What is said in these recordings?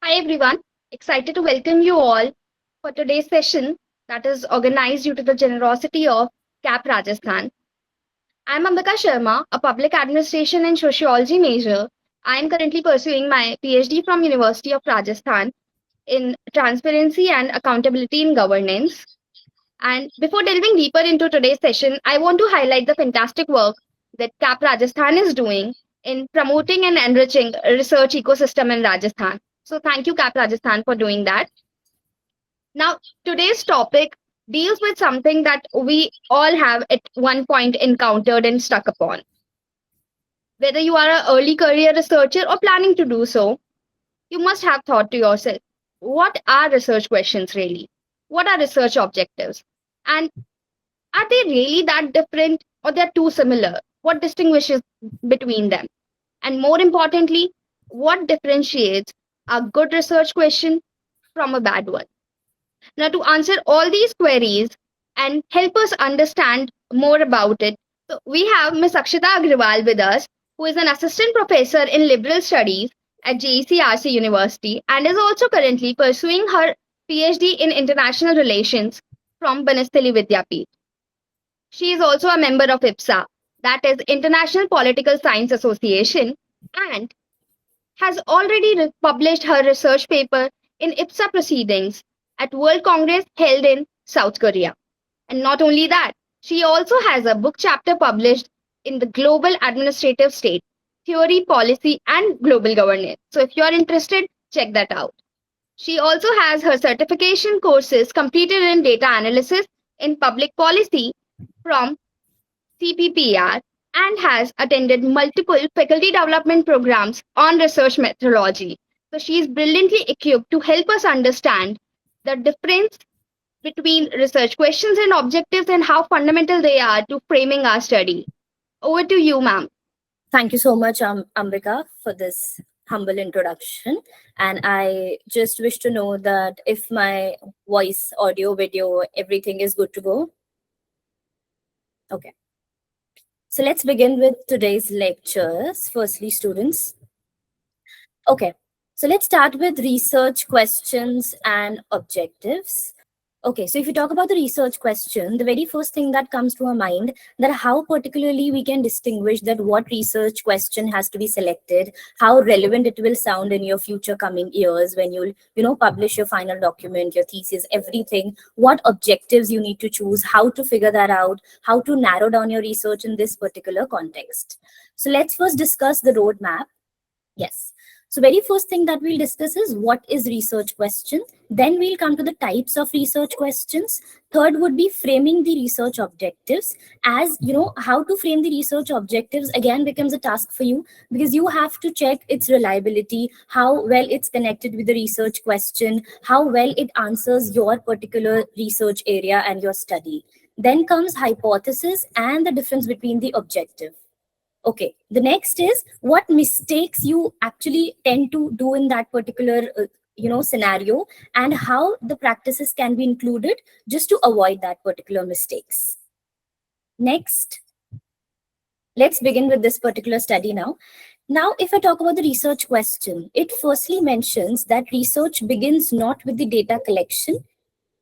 Hi everyone, excited to welcome you all for today's session that is organized due to the generosity of CAP Rajasthan. I am Ambika Sharma, a public administration and sociology major. I am currently pursuing my PhD from University of Rajasthan in transparency and accountability in governance. And before delving deeper into today's session, I want to highlight the fantastic work that CAP Rajasthan is doing in promoting and enriching a research ecosystem in Rajasthan. So thank you, CAP Rajasthan, for doing that. Now, today's topic deals with something that we all have at one point encountered and stuck upon. Whether you are an early career researcher or planning to do so, you must have thought to yourself, what are research questions really? What are research objectives? And are they really that different or they're too similar? What distinguishes between them? And more importantly, what differentiates a good research question from a bad one? Now, to answer all these queries and help us understand more about it, so we have Ms. Akshita Agrawal with us, who is an assistant professor in liberal studies at JECRC University and is also currently pursuing her PhD in international relations from Banasthali Vidyapeeth. She is also a member of IPSA, that is International Political Science Association, and has already published her research paper in IPSA proceedings at World Congress held in South Korea. And not only that, she also has a book chapter published in the Global Administrative State Theory, Policy, and Global Governance. So if you're interested, check that out. She also has her certification courses completed in data analysis in public policy from CPPR and has attended multiple faculty development programs on research methodology. So she is brilliantly equipped to help us understand the difference between research questions and objectives and how fundamental they are to framing our study. Over to you, ma'am. Thank you so much, Ambika, for this humble introduction. And I just wish to know that if my voice, audio, video, everything is good to go. Okay. So let's begin with today's lectures. Firstly, students. Okay. So let's start with research questions and objectives. Okay, so if you talk about the research question, the very first thing that comes to our mind that how particularly we can distinguish that what research question has to be selected, how relevant it will sound in your future coming years when you'll publish your final document, your thesis, everything, what objectives you need to choose, how to figure that out, how to narrow down your research in this particular context. So let's first discuss the roadmap. Yes. So very first thing that we'll discuss is what is research question. Then we'll come to the types of research questions. Third would be framing the research objectives. As you know, how to frame the research objectives again becomes a task for you because you have to check its reliability, how well it's connected with the research question, how well it answers your particular research area and your study. Then comes hypothesis and the difference between the objective. Okay, the next is what mistakes you actually tend to do in that particular scenario and how the practices can be included just to avoid that particular mistakes. Next, let's begin with this particular study now. Now, if I talk about the research question, it firstly mentions that research begins not with the data collection,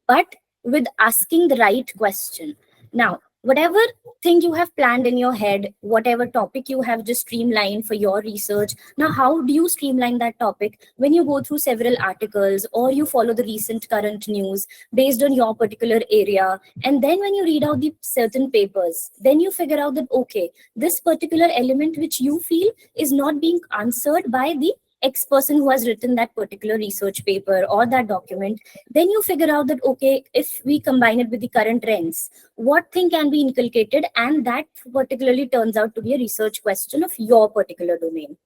but with asking the right question. Now, whatever thing you have planned in your head, whatever topic you have just streamlined for your research, now how do you streamline that topic? When you go through several articles or you follow the recent current news based on your particular area, and then when you read out the certain papers, then you figure out that, okay, this particular element which you feel is not being answered by the X person who has written that particular research paper or that document, then you figure out that, okay, if we combine it with the current trends, what thing can be inculcated, and that particularly turns out to be a research question of your particular domain.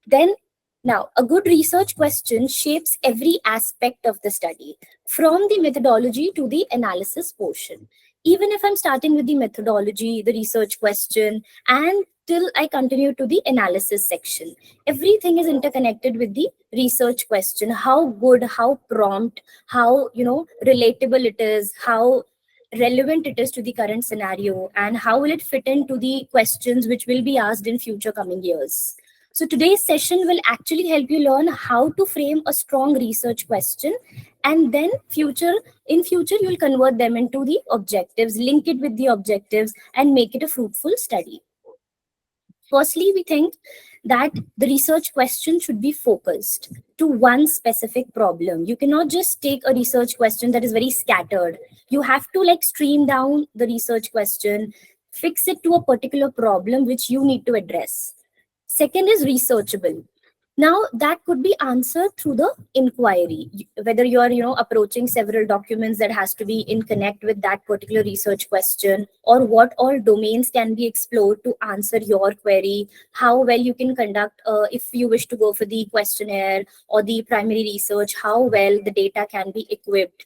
Then now, a good research question shapes every aspect of the study, from the methodology to the analysis portion. Even if I'm starting with the methodology, the research question, and till I continue to the analysis section, everything is interconnected with the research question. How good, how prompt, how relatable it is, how relevant it is to the current scenario, and how will it fit into the questions which will be asked in future coming years. So today's session will actually help you learn how to frame a strong research question, and then in future you'll convert them into the objectives, link it with the objectives, and make it a fruitful study. Firstly, we think that the research question should be focused to one specific problem. You cannot just take a research question that is very scattered. You have to like stream down the research question, fix it to a particular problem which you need to address. Second is researchable. Now that could be answered through the inquiry, whether you are approaching several documents that has to be in connect with that particular research question, or what all domains can be explored to answer your query, how well you can conduct if you wish to go for the questionnaire or the primary research, how well the data can be equipped,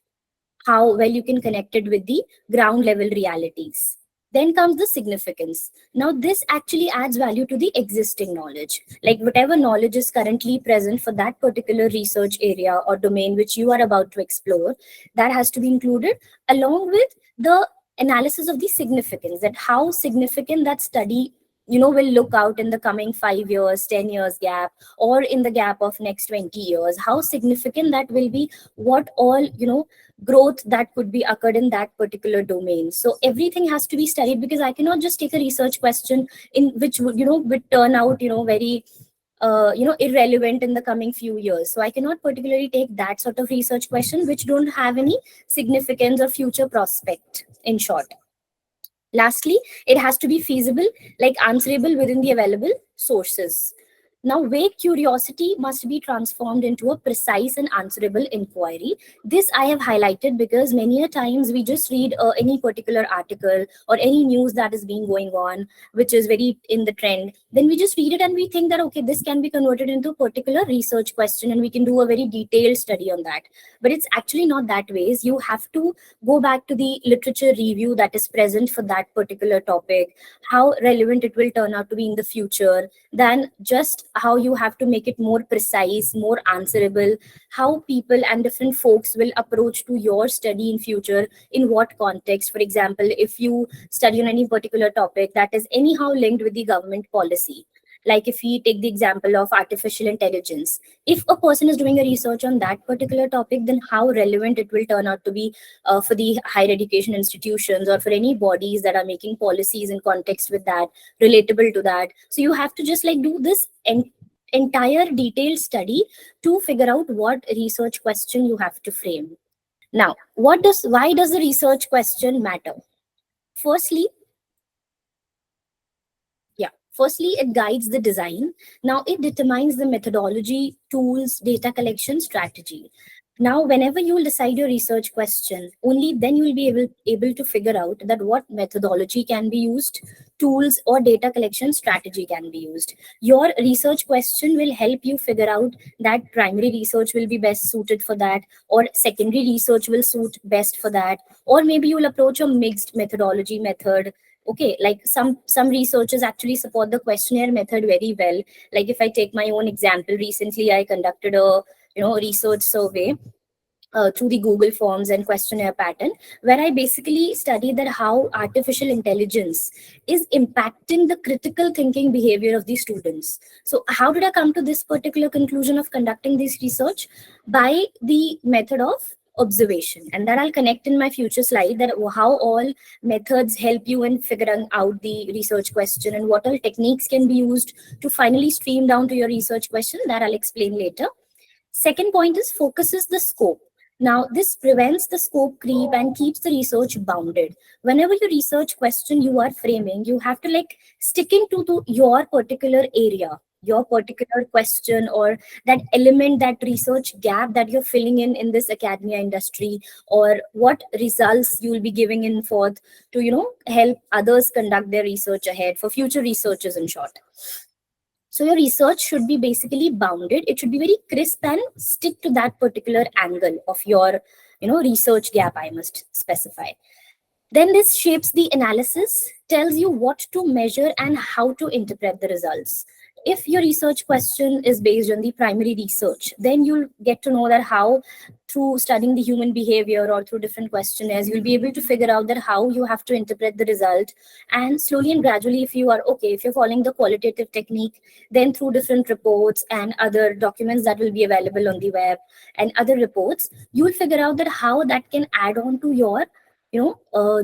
how well you can connect it with the ground level realities. Then comes the significance. Now, this actually adds value to the existing knowledge. Like whatever knowledge is currently present for that particular research area or domain which you are about to explore, that has to be included along with the analysis of the significance, that how significant that study will look out in the coming 5 years, 10 years gap, or in the gap of next 20 years, how significant that will be, what all growth that could be occurred in that particular domain. So everything has to be studied, because I cannot just take a research question in which would turn out very irrelevant in the coming few years. So I cannot particularly take that sort of research question which don't have any significance or future prospect, in short. Lastly, it has to be feasible, like answerable within the available sources. Now, vague curiosity must be transformed into a precise and answerable inquiry. This I have highlighted because many a times we just read any particular article or any news that is being going on, which is very in the trend. Then we just read it and we think that, okay, this can be converted into a particular research question and we can do a very detailed study on that. But it's actually not that ways. You have to go back to the literature review that is present for that particular topic, how relevant it will turn out to be in the future, than just how you have to make it more precise, more answerable, how people and different folks will approach to your study in future, in what context. For example, if you study on any particular topic that is anyhow linked with the government policy, like if we take the example of artificial intelligence, if a person is doing a research on that particular topic, then how relevant it will turn out to be for the higher education institutions or for any bodies that are making policies in context with that, relatable to that. So you have to just like do this entire detailed study to figure out what research question you have to frame. Now, why does the research question matter? Firstly, it guides the design. Now, it determines the methodology, tools, data collection strategy. Now, whenever you will decide your research question, only then you will be able to figure out that what methodology can be used, tools or data collection strategy can be used. Your research question will help you figure out that primary research will be best suited for that, or secondary research will suit best for that, or maybe you will approach a mixed methodology method. Okay, like some researchers actually support the questionnaire method very well. Like if I take my own example, recently I conducted a research survey through the Google Forms and questionnaire pattern, where I basically studied that how artificial intelligence is impacting the critical thinking behavior of the students. So how did I come to this particular conclusion of conducting this research? By the method of observation, and that I'll connect in my future slide, that how all methods help you in figuring out the research question and what all techniques can be used to finally stream down to your research question, that I'll explain later. Second point is focuses the scope. Now, this prevents the scope creep and keeps the research bounded. Whenever your research question you are framing, you have to like stick into your particular area, your particular question, or that element, that research gap that you're filling in this academia industry, or what results you will be giving in forth to help others conduct their research ahead for future researchers, in short. So your research should be basically bounded. It should be very crisp and stick to that particular angle of your research gap, I must specify. Then this shapes the analysis, tells you what to measure and how to interpret the results. If your research question is based on the primary research, then you'll get to know that how, through studying the human behavior or through different questionnaires, you'll be able to figure out that how you have to interpret the result. And slowly and gradually, if you are okay, if you're following the qualitative technique, then through different reports and other documents that will be available on the web and other reports, you'll figure out that how that can add on to your,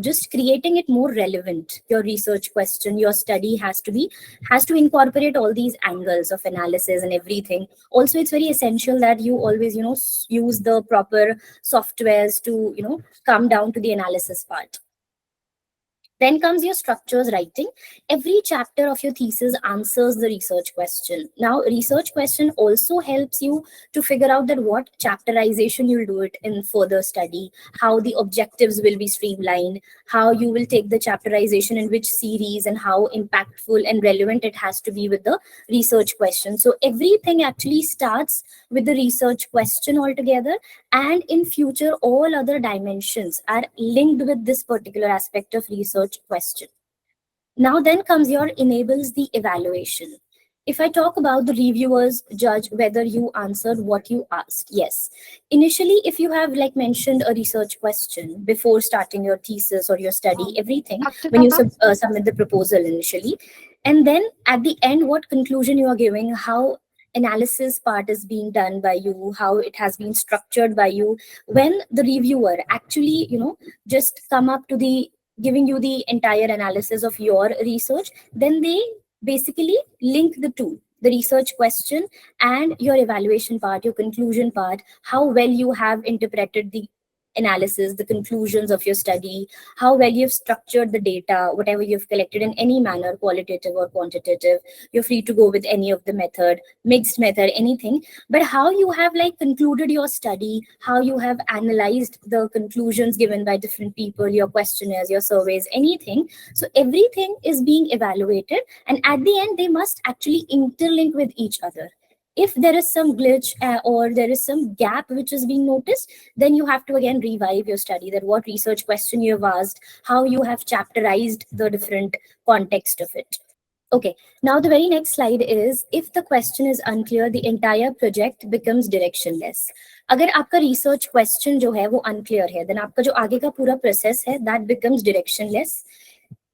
just creating it more relevant. Your research question, your study has to incorporate all these angles of analysis and everything. Also, it's very essential that you always, use the proper softwares to, come down to the analysis part. Then comes your structures writing. Every chapter of your thesis answers the research question. Now, research question also helps you to figure out that what chapterization you'll do it in further study, how the objectives will be streamlined, how you will take the chapterization in which series, and how impactful and relevant it has to be with the research question. So everything actually starts with the research question altogether, and in future all other dimensions are linked with this particular aspect of research question. Now then comes your enables the evaluation. If I talk about the reviewers judge whether you answered what you asked, yes. Initially, if you have like mentioned a research question before starting your thesis or your study, everything, when you submit the proposal initially, and then at the end, what conclusion you are giving, how analysis part is being done by you, how it has been structured by you, when the reviewer actually, just come up to the giving you the entire analysis of your research, then they basically link the two, the research question and your evaluation part, your conclusion part, how well you have interpreted the analysis, the conclusions of your study, how well you've structured the data, whatever you've collected in any manner, qualitative or quantitative. You're free to go with any of the method, mixed method, anything. But how you have like concluded your study, how you have analyzed the conclusions given by different people, your questionnaires, your surveys, anything. So everything is being evaluated, and at the end, they must actually interlink with each other. If there is some glitch or there is some gap which is being noticed, then you have to again revive your study, that what research question you have asked, how you have chapterized the different context of it. Okay, now the very next slide is, if the question is unclear, the entire project becomes directionless. अगर आपका research question जो है वो unclear है, then आपका जो आगे का पूरा process है, that becomes directionless.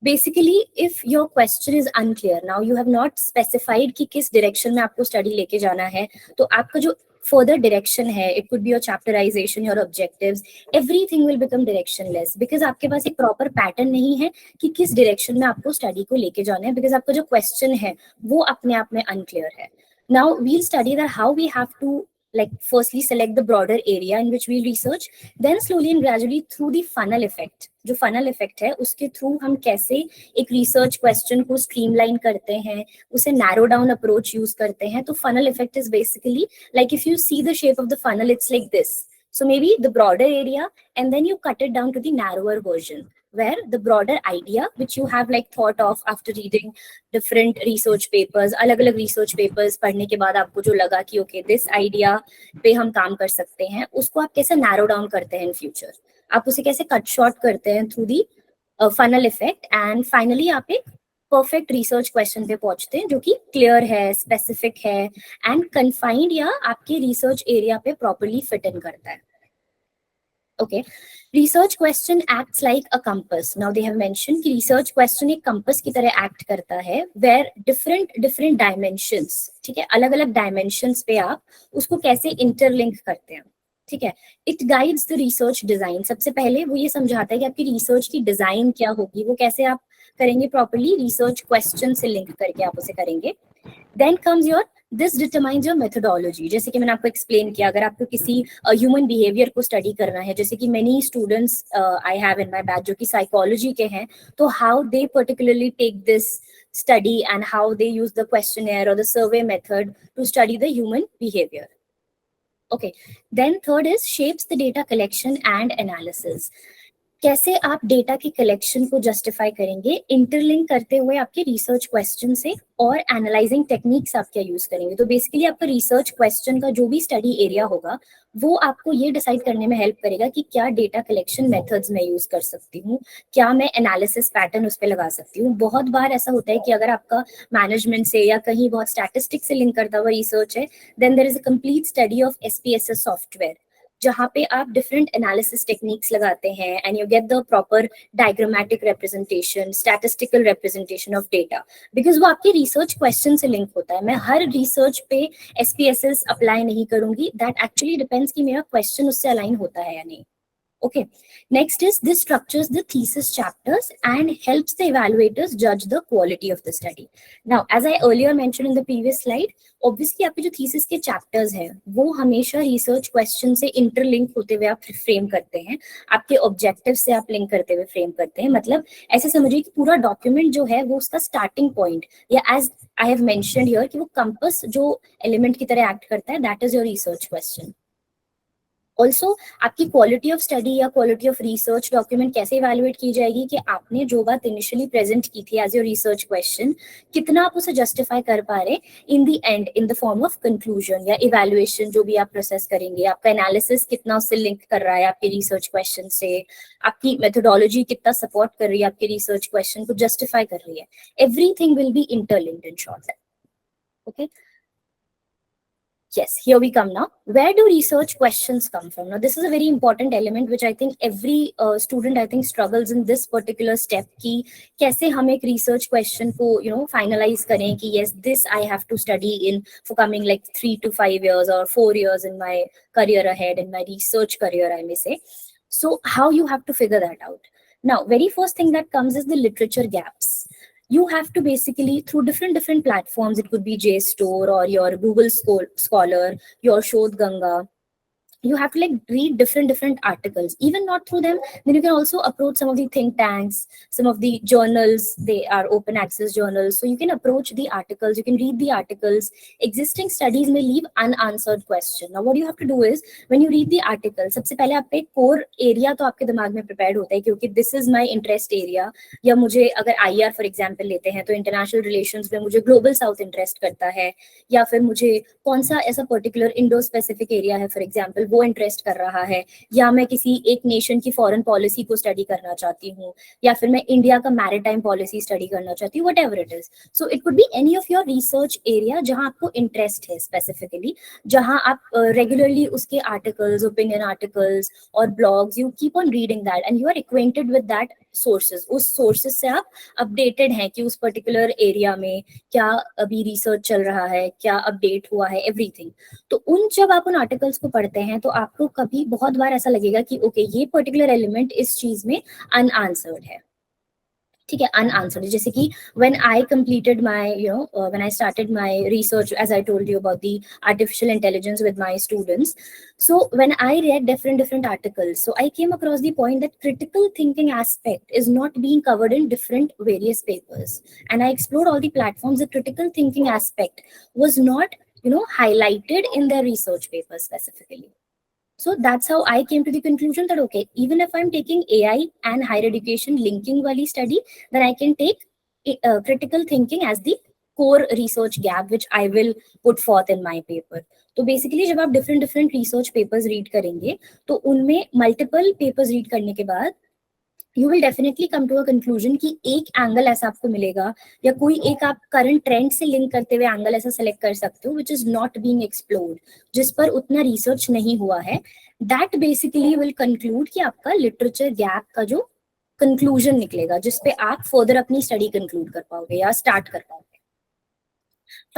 Basically, if your question is unclear, now you have not specified कि किस direction में आपको study लेके जाना है, तो आपका जो further direction है, it could be your chapterization, your objectives, everything will become directionless, because आपके पास एक proper pattern नहीं है कि किस direction में आपको study को लेके जाना है, because आपका जो question है वो अपने आप में unclear है. Now we'll study that how we have to like firstly select the broader area in which we research, then slowly and gradually through the funnel effect. जो funnel effect है उसके थ्रू हम कैसे एक research question को streamline करते हैं, उसे narrow down approach use करते हैं. तो funnel effect is basically like, if you see the shape of the funnel, it's like this. So maybe the broader area, and then you cut it down to the narrower version, where the broader idea which you have like thought of after reading different research papers, अलग-अलग research papers पढ़ने के बाद आपको जो लगा कि okay, this idea पे हम काम कर सकते हैं, उसको आप कैसे narrow down करते हैं in future, आप उसे कैसे cut short करते हैं through the funnel effect, and finally आप एक perfect research question पे पहुंचते हैं जो कि clear है, specific है, and confined या आपके research area पे properly fit in करता है. Okay, research question acts like a compass. Now they have mentioned कि research question एक compass की तरह act करता है, where different dimensions, ठीक है, अलग-अलग dimensions पे आप उसको कैसे interlink करते हैं, ठीक है. It guides the research design. सबसे पहले वो ये समझाता है कि आपकी research की design क्या होगी, वो कैसे आप करेंगे properly, research question से link करके आप उसे करेंगे. Then comes your this determines your methodology. जैसे कि मैंने आपको explain किया, अगर आपको किसी human behavior को study करना है, जैसे कि many students I have in my batch जो कि psychology के हैं, तो how they particularly take this study and how they use the questionnaire or the survey method to study the human behavior. Okay, then third is shapes the data collection and analysis. कैसे आप data के collection को justify करेंगे interlink करते हुए आपके research question से, और एनालाइजिंग टेक्निक्स आप क्या यूज करेंगे। तो बेसिकली आपका रिसर्च क्वेश्चन का जो भी स्टडी एरिया होगा वो आपको ये डिसाइड करने में हेल्प करेगा कि क्या डेटा कलेक्शन मेथड्स मैं यूज कर सकती हूँ, क्या मैं एनालिसिस पैटर्न उस पर लगा सकती हूँ। बहुत बार ऐसा होता है कि अगर आपका मैनेजमेंट से या कहीं बहुत स्टैटिस्टिक्स से लिंक करता हुआ रिसर्च है, then there is a complete study of SPSS software, जहाँ पे आप डिफरेंट एनालिसिस टेक्निक्स लगाते हैं and you get the proper diagrammatic representation, statistical representation of data, because वो आपके रिसर्च क्वेश्चन से लिंक होता है। मैं हर रिसर्च पे SPSS अप्लाई नहीं करूंगी, दैट एक्चुअली डिपेंड्स कि मेरा क्वेश्चन उससे अलाइन होता है या नहीं। Okay, next is this structures the thesis chapters and helps the evaluators judge the quality of the study. Now, as I earlier mentioned in the previous slide, obviously आपके जो thesis के chapters हैं वो हमेशा research question से interlink होते हुए आप फ्रेम करते हैं, आपके objectives से आप लिंक करते हुए फ्रेम करते हैं। मतलब ऐसे समझिए कि पूरा डॉक्यूमेंट जो है वो उसका स्टार्टिंग पॉइंट, या as I have mentioned here कि वो कंपस जो एलिमेंट की तरह एक्ट करता है, that is your research question. Also आपकी क्वालिटी ऑफ स्टडी या क्वालिटी ऑफ रिसर्च डॉक्यूमेंट कैसे इवेलुएट की जाएगी कि आपने जो बात इनिशियली प्रेजेंट की थी एज योर रिसर्च क्वेश्चन, कितना आप उसे जस्टिफाई कर पा रहे in the and in the form of conclusion या इवेलुएशन जो भी आप प्रोसेस करेंगे। आपका एनालिसिस कितना उससे लिंक कर रहा है आपके रिसर्च क्वेश्चन से, आपकी मेथोडोलॉजी कितना सपोर्ट कर रही है आपके रिसर्च क्वेश्चन को जस्टिफाई कर रही है। Everything will be interlinked in short. Okay, yes, here we come now. Where do research questions come from? Now, this is a very important element which I think every student I think struggles in this particular step कि कैसे हम एक research question को finalize करें कि yes, this I have to study in for coming like 3 to 5 years or 4 years in my career ahead, in my research career I may say. So how you have to figure that out? Now, very first thing that comes is the literature gaps. You have to basically, through different platforms, it could be JSTOR or your Google Scholar, your Shodh Ganga, you have to like read different articles. Even not through them, then you can also approach some of the think tanks, some of the journals. They are open access journals, so you can approach the articles, you can read the articles. Existing studies may leave unanswered question. Now what you have to do is, when you read the article, सबसे पहले आपका एक core area तो आपके दिमाग में prepared होता है क्योंकि this is my interest area, या मुझे अगर IR for example लेते हैं तो international relations में मुझे global south interest करता है, या फिर मुझे कौन सा ऐसा पर्टिकुलर इंडो स्पेसिफिक एरिया है फॉर एग्जांपल वो इंटरेस्ट कर रहा है, या मैं किसी एक नेशन की फॉरेन पॉलिसी को स्टडी करना चाहती हूँ, या फिर मैं इंडिया का मैरिटाइम पॉलिसी स्टडी करना चाहती हूँ, whatever it is. So it could be any of your research area जहां आपको इंटरेस्ट है स्पेसिफिकली, जहां आप रेगुलरली उसके आर्टिकल्स, ओपिनियन आर्टिकल्स और blogs, you keep on reading that and you are acquainted with that sources. उस sources से आप अपडेटेड हैं कि उस पर्टिकुलर एरिया में क्या अभी रिसर्च चल रहा है, क्या अपडेट हुआ है, एवरीथिंग। तो जब आप उन आर्टिकल्स को पढ़ते हैं तो आपको कभी बहुत बार ऐसा लगेगा कि ओके ये पर्टिकुलर एलिमेंट इस चीज में अनआंसर्ड है, ठीक है, अनआंसर्ड। जैसे कि when I completed my when I started my research, as I told you about the artificial intelligence with my students, so when I read different articles, so I came across the point that critical thinking aspect is not being covered in different various papers, and I explored all the platforms. The critical thinking aspect was not highlighted in their research papers specifically. So that's how I came to the conclusion that okay, even if I'm taking AI and higher education linking wali study, then I can take critical thinking as the core research gap which I will put forth in my paper. तो basically जब आप different research papers read करेंगे तो उनमें multiple papers read करने के बाद you will definitely come to a conclusion कि एक एंगल ऐसा आपको मिलेगा या कोई एक आप करंट ट्रेंड से लिंक करते हुए एंगल ऐसा सेलेक्ट कर सकते हो which is not being explored, जिस पर उतना रिसर्च नहीं हुआ है। दैट बेसिकली विल कंक्लूड कि आपका लिटरेचर गैप का जो कंक्लूजन निकलेगा जिसपे आप फर्दर अपनी स्टडी कंक्लूड कर पाओगे या स्टार्ट कर पाओगे।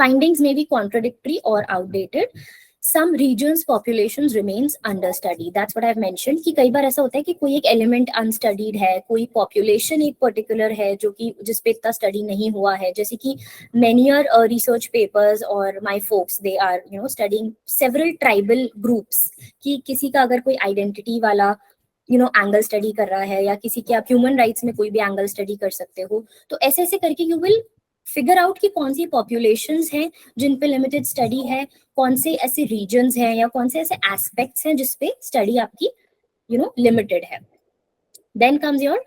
Findings may be contradictory or outdated. Some regions populations remains understudied. That's what I've mentioned कि कई बार ऐसा होता है कि कोई एक एलिमेंट अनस्टडीड है, कोई पॉपुलेशन एक पर्टिकुलर है जो कि जिस पे इतना स्टडी नहीं हुआ है। जैसे कि many are research papers और my folks they are studying several tribal groups कि किसी का अगर कोई आइडेंटिटी वाला एंगल स्टडी कर रहा है या किसी के आप ह्यूमन राइट्स में कोई भी एंगल स्टडी कर सकते हो। तो ऐसे ऐसे करके यू विल फिगर आउट कि कौन सी पॉपुलेशंस हैं जिन पे लिमिटेड स्टडी है, कौन से ऐसे रीजन्स हैं या कौन से ऐसे एस्पेक्ट्स हैं जिसपे स्टडी आपकी लिमिटेड है। Then comes your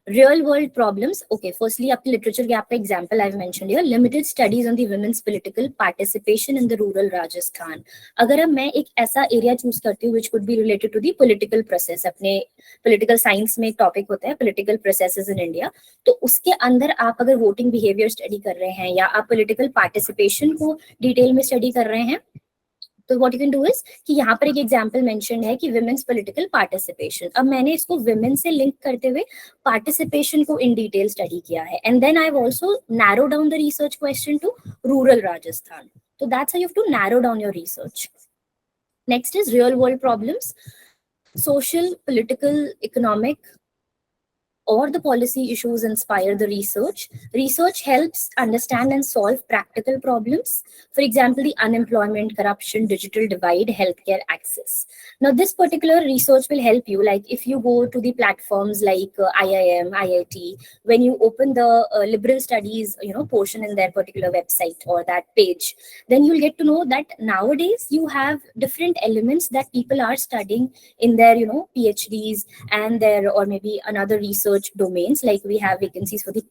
real world problems. Okay, firstly आपके literature gap का example I've mentioned here, limited studies on the women's political participation in the rural Rajasthan. अगर अब मैं एक ऐसा area choose करती हूँ which could be related to the political process, अपने political science में एक topic होता है political processes in India, तो उसके अंदर आप अगर voting behavior study कर रहे हैं या आप political participation को detail में study कर रहे हैं, तो what you can do is कि यहाँ पर एक एग्जांपल मेंशन है कि विमेन्स पॉलिटिकल पार्टिसिपेशन. अब मैंने इसको विमेन से लिंक करते हुए पार्टिसिपेशन को इन डिटेल स्टडी किया है, and then I have also narrow down the research question to rural Rajasthan. तो that's how you have to narrow down your research. Next is real world problems, social, political, economic, or the policy issues inspire the research. Research helps understand and solve practical problems. For example, the unemployment, corruption, digital divide, healthcare access. Now, this particular research will help you, like if you go to the platforms like IIM, IIT, when you open the liberal studies, portion in their particular website or that page, then you'll get to know that nowadays you have different elements that people are studying in their, PhDs and their, or maybe another research domains. Like we have vacancies for the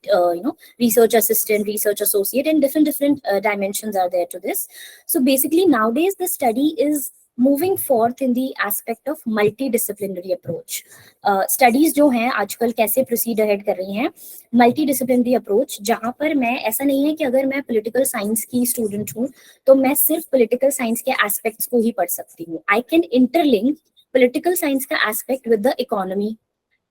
research assistant, research associate, and different dimensions are there to this. So basically nowadays the study is moving forth in the aspect of multidisciplinary approach. Studies जो हैं आजकल कैसे proceed ahead कर रही हैं, multidisciplinary approach, जहाँ पर मैं ऐसा नहीं है कि अगर मैं political science की student हूँ तो मैं सिर्फ political science के aspects को ही पढ़ सकती हूँ. I can interlink political science का aspect with the economy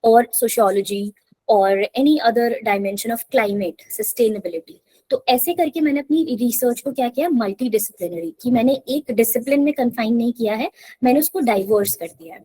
or sociology or any other dimension of climate, sustainability. तो ऐसे करके मैंने अपनी रिसर्च को क्या किया, मल्टी डिसिप्लिनरी, कि मैंने एक डिसिप्लिन में कन्फाइन नहीं किया है, मैंने उसको डाइवर्स कर दिया है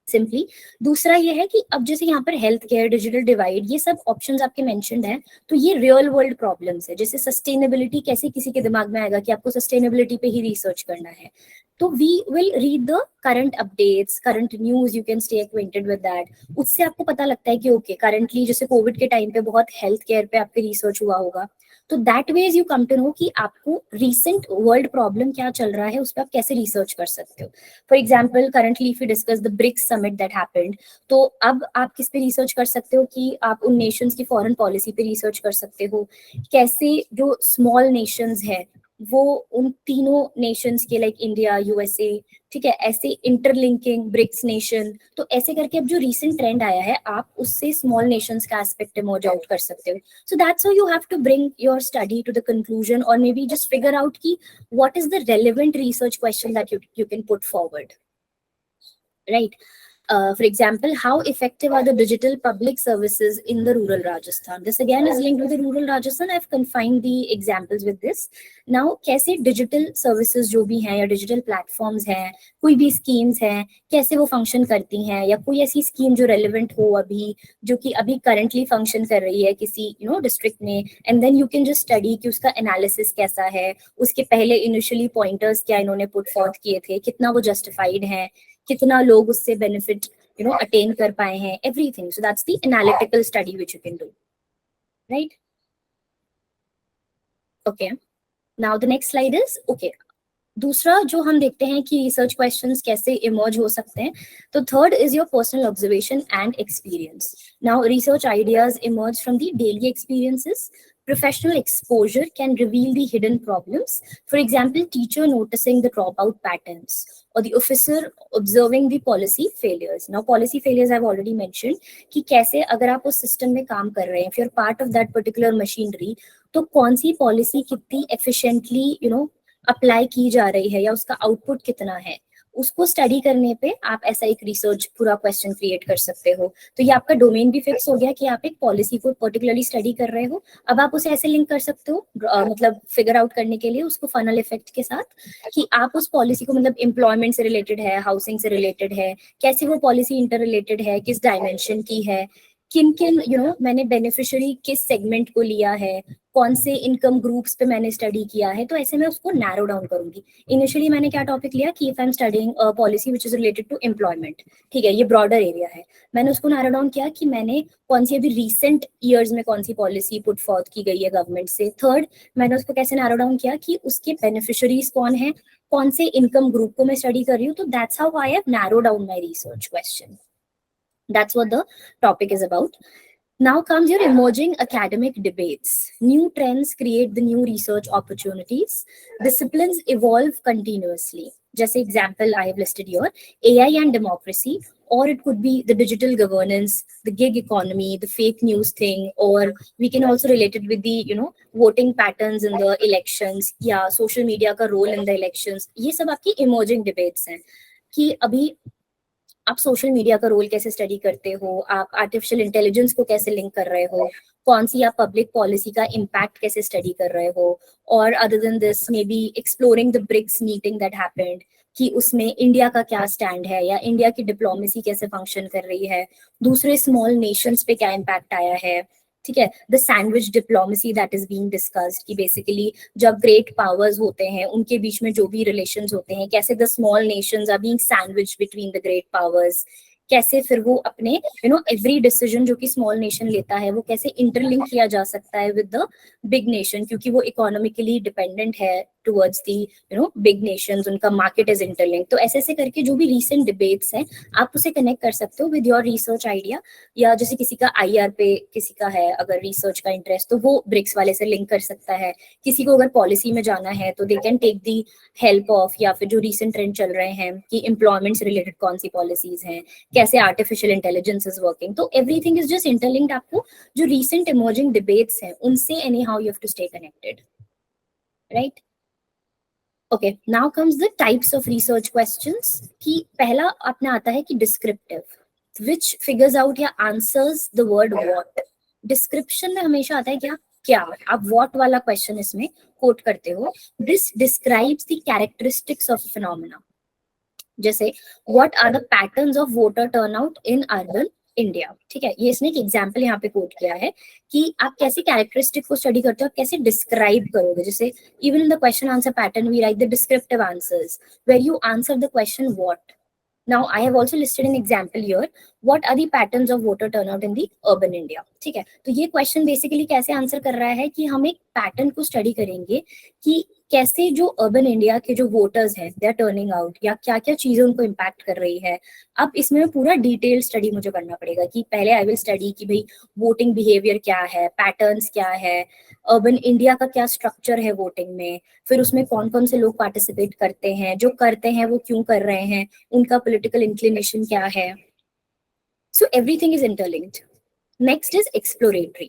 सिंपली. दूसरा ये है कि अब जैसे यहाँ पर हेल्थ केयर, डिजिटल डिवाइड, ये सब ऑप्शंस आपके मेंशन्ड हैं, तो ये रियल वर्ल्ड प्रॉब्लम्स है. जैसे सस्टेनेबिलिटी, कैसे किसी के दिमाग में आएगा कि आपको सस्टेनेबिलिटी पे ही रिसर्च करना है. तो we will read the current updates, current news, you can stay acquainted with that. उससे आपको पता लगता है कि ओके करंटली जैसे कोविड के टाइम पे बहुत हेल्थ केयर पे आपके रिसर्च हुआ होगा, तो that ways you come to know कि आपको रिसेंट वर्ल्ड प्रॉब्लम क्या चल रहा है, उस पर आप कैसे रिसर्च कर सकते हो. For example currently if you discuss the BRICS summit that happened, तो अब आप किस पे रिसर्च कर सकते हो कि आप उन नेशंस की फॉरेन पॉलिसी पे रिसर्च कर सकते हो, कैसे जो स्मॉल नेशंस है वो उन तीनों नेशंस के लाइक इंडिया, यूएसए, ठीक है, ऐसे इंटरलिंकिंग ब्रिक्स नेशन. तो ऐसे करके अब जो रीसेंट ट्रेंड आया है आप उससे स्मॉल नेशंस का एस्पेक्ट इमर्ज आउट कर सकते हो. So that's how you have to bring your study to the conclusion, और maybe just figure out की what is the relevant research question that you can put forward, right? For example, how effective are the digital public services in the rural Rajasthan? This again is linked with the rural Rajasthan. I've confined the examples with this. Now, कैसे digital services जो भी हैं या digital platforms हैं, कोई भी schemes हैं, कैसे वो function करती हैं, या कोई ऐसी scheme जो relevant हो अभी, जो कि अभी currently function कर रही है किसी district में, and then you can just study कि उसका analysis कैसा है, उसके पहले initially pointers क्या इन्होंने put forth किए थे, कितना वो justified हैं, कितना लोग उससे बेनिफिट अटेन कर पाए हैं, everything. So that's the analytical study which you can do, right? Okay, now the next slide is okay. दूसरा जो हम देखते हैं कि रिसर्च क्वेश्चंस कैसे इमर्ज हो सकते हैं, तो third is your personal observation and experience. Now research ideas emerge from the daily experiences. Professional exposure can reveal the hidden problems. For example, teacher noticing the dropout patterns, or the officer observing the policy failures. Now, policy failures I've already mentioned कि कैसे अगर आप उस system में काम कर रहे हैं, if you're part of that particular machinery, तो कौन सी policy कितनी efficiently अप्लाई की जा रही है या उसका आउटपुट कितना है, उसको स्टडी करने पे आप ऐसा एक रिसर्च पूरा क्वेश्चन क्रिएट कर सकते हो. तो ये आपका डोमेन भी फिक्स हो गया कि आप एक पॉलिसी को पर्टिकुलरली स्टडी कर रहे हो. अब आप उसे ऐसे लिंक कर सकते हो मतलब फिगर आउट करने के लिए उसको फनल इफेक्ट के साथ, कि आप उस पॉलिसी को मतलब एम्प्लॉयमेंट से रिलेटेड है, हाउसिंग से रिलेटेड है, कैसे वो पॉलिसी इंटर रिलेटेड है, किस डायमेंशन की है, किन किन मैंने बेनिफिशियरी किस सेगमेंट को लिया है, कौन से इनकम ग्रुप्स पे मैंने स्टडी किया है. तो ऐसे मैं उसको नैरो डाउन करूंगी. इनिशियली मैंने क्या टॉपिक लिया कि if I am studying policy which is related to employment, ठीक है, ये ब्रॉडर एरिया है. मैंने उसको नैरो डाउन किया कि मैंने कौन सी अभी रिसेंट ईयर्स में कौन सी पॉलिसी पुट फॉर्थ की गई है गवर्नमेंट से. थर्ड, मैंने उसको कैसे नैरो डाउन किया कि उसके बेनिफिशियरीज कौन है, कौन से इनकम ग्रुप को मैं स्टडी कर रही हूँ. तो that's how I have narrow down my research question, That's what the topic is about. Now comes your emerging academic debates. New trends create the new research opportunities. Disciplines evolve continuously. Just example I have listed here, AI and democracy, or it could be the digital governance, the gig economy, the fake news thing, or we can also relate it with the, voting patterns in the elections, या social media का role in the elections. ये सब आपकी emerging debates हैं कि अभी आप social media का रोल कैसे स्टडी करते हो, आप आर्टिफिशियल इंटेलिजेंस को कैसे लिंक कर रहे हो, कौन सी आप पब्लिक पॉलिसी का इम्पैक्ट कैसे स्टडी कर रहे हो, और other than this may be exploring the BRICS meeting that happened कि उसमें इंडिया का क्या स्टैंड है या इंडिया की डिप्लोमेसी कैसे फंक्शन कर रही है, दूसरे स्मॉल नेशंस पे क्या इम्पैक्ट आया है, ठीक है, the sandwich diplomacy that is being discussed कि बेसिकली जब ग्रेट पावर्स होते हैं उनके बीच में जो भी रिलेशंस होते हैं, कैसे the small nations are being sandwich between the great powers, कैसे फिर वो अपने एवरी डिसीजन जो कि स्मॉल नेशन लेता है वो कैसे इंटरलिंक किया जा सकता है विद द बिग नेशन, क्योंकि वो इकोनॉमिकली डिपेंडेंट है टुवर्ड्स दी बिग नेशंस, उनका मार्केट इज इंटरलिंक। तो ऐसे ऐसे करके जो भी रीसेंट डिबेट्स हैं आप उसे कनेक्ट कर सकते हो विद योर रिसर्च आइडिया, या जैसे किसी का आईआर पे किसी का है अगर रिसर्च का इंटरेस्ट तो वो ब्रिक्स वाले से लिंक कर सकता है, किसी को अगर पॉलिसी में जाना है तो they can take the help of, या फिर जो रिसेंट ट्रेंड चल रहे हैं कि एम्प्लॉयमेंट से रिलेटेड कौन सी पॉलिसीज हैं, कैसे आर्टिफिशियल इंटेलिजेंस इज वर्किंग, तो एवरीथिंग इज जस्ट इंटरलिंक्ड। आपको जो रीसेंट इमर्जिंग डिबेट्स हैं उनसे anyhow you have to stay connected, right? Okay, now comes the types of research questions कि पहला अपना आता है कि डिस्क्रिप्टिव, विच फिगर्स आउट या answers the word what. Description में हमेशा आता है क्या क्या, आप व्हाट वाला क्वेश्चन इसमें कोट करते हो। This describes the characteristics of phenomena, जैसे what are the patterns of voter turnout in urban India, ठीक है, ये इसने एक एग्जाम्पल यहाँ पे कोट किया है कि आप कैसी कैरेक्टरिस्टिक को स्टडी करते हो, आप कैसे डिस्क्राइब करोगे। जैसे even in the question answer pattern we write the descriptive answers where you answer the question what. Now, I have also listed an example here. What are the patterns of voter turnout in the urban India? ठीक है, तो ये question basically कैसे answer कर रहा है कि हम एक पैटर्न को स्टडी करेंगे कि कैसे जो अर्बन इंडिया के जो वोटर्स हैं दे आर टर्निंग आउट, या क्या क्या चीजें उनको इम्पैक्ट कर रही है। अब इसमें पूरा डिटेल स्टडी मुझे करना पड़ेगा कि पहले आई विल स्टडी कि भाई वोटिंग बिहेवियर क्या है, पैटर्न्स क्या है, अर्बन इंडिया का क्या स्ट्रक्चर है वोटिंग में, फिर उसमें कौन कौन से लोग पार्टिसिपेट करते हैं, जो करते हैं वो क्यों कर रहे हैं, उनका पॉलिटिकल इंक्लिनेशन क्या है। So everything is interlinked. Next is exploratory.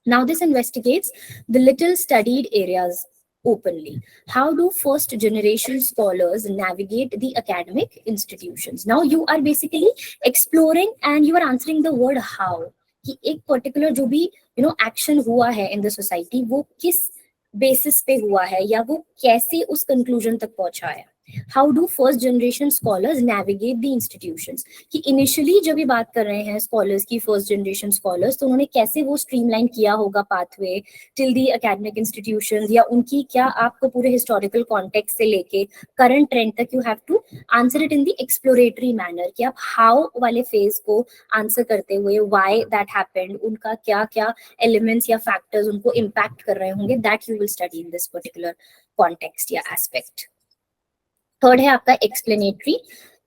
Now this investigates the little studied areas openly. How do first generation scholars navigate the academic institutions? Now you are basically exploring and you are answering the word how, कि एक particular जो भी action हुआ है in the society वो किस basis पे हुआ है या वो कैसे उस कंक्लूजन तक पहुंचा है। How do first generation scholars navigate the institutions, कि इनिशियली जब ये बात कर रहे हैं स्कॉलर्स की, फर्स्ट जनरेशन स्कॉलर्स, तो उन्होंने कैसे वो स्ट्रीमलाइन किया होगा pathway till the academic institutions, या उनकी क्या आपको पूरे हिस्टोरिकल कॉन्टेक्स्ट से लेके करंट ट्रेंड तक you have to answer it in the exploratory manner, कि आप हाउ वाले फेज को आंसर करते हुए व्हाई दैट हैपेंड, उनका क्या क्या एलिमेंट्स या फैक्टर्स उनको इम्पैक्ट कर रहे होंगे, that you will study in this particular context या एस्पेक्ट। थर्ड है आपका explanatory.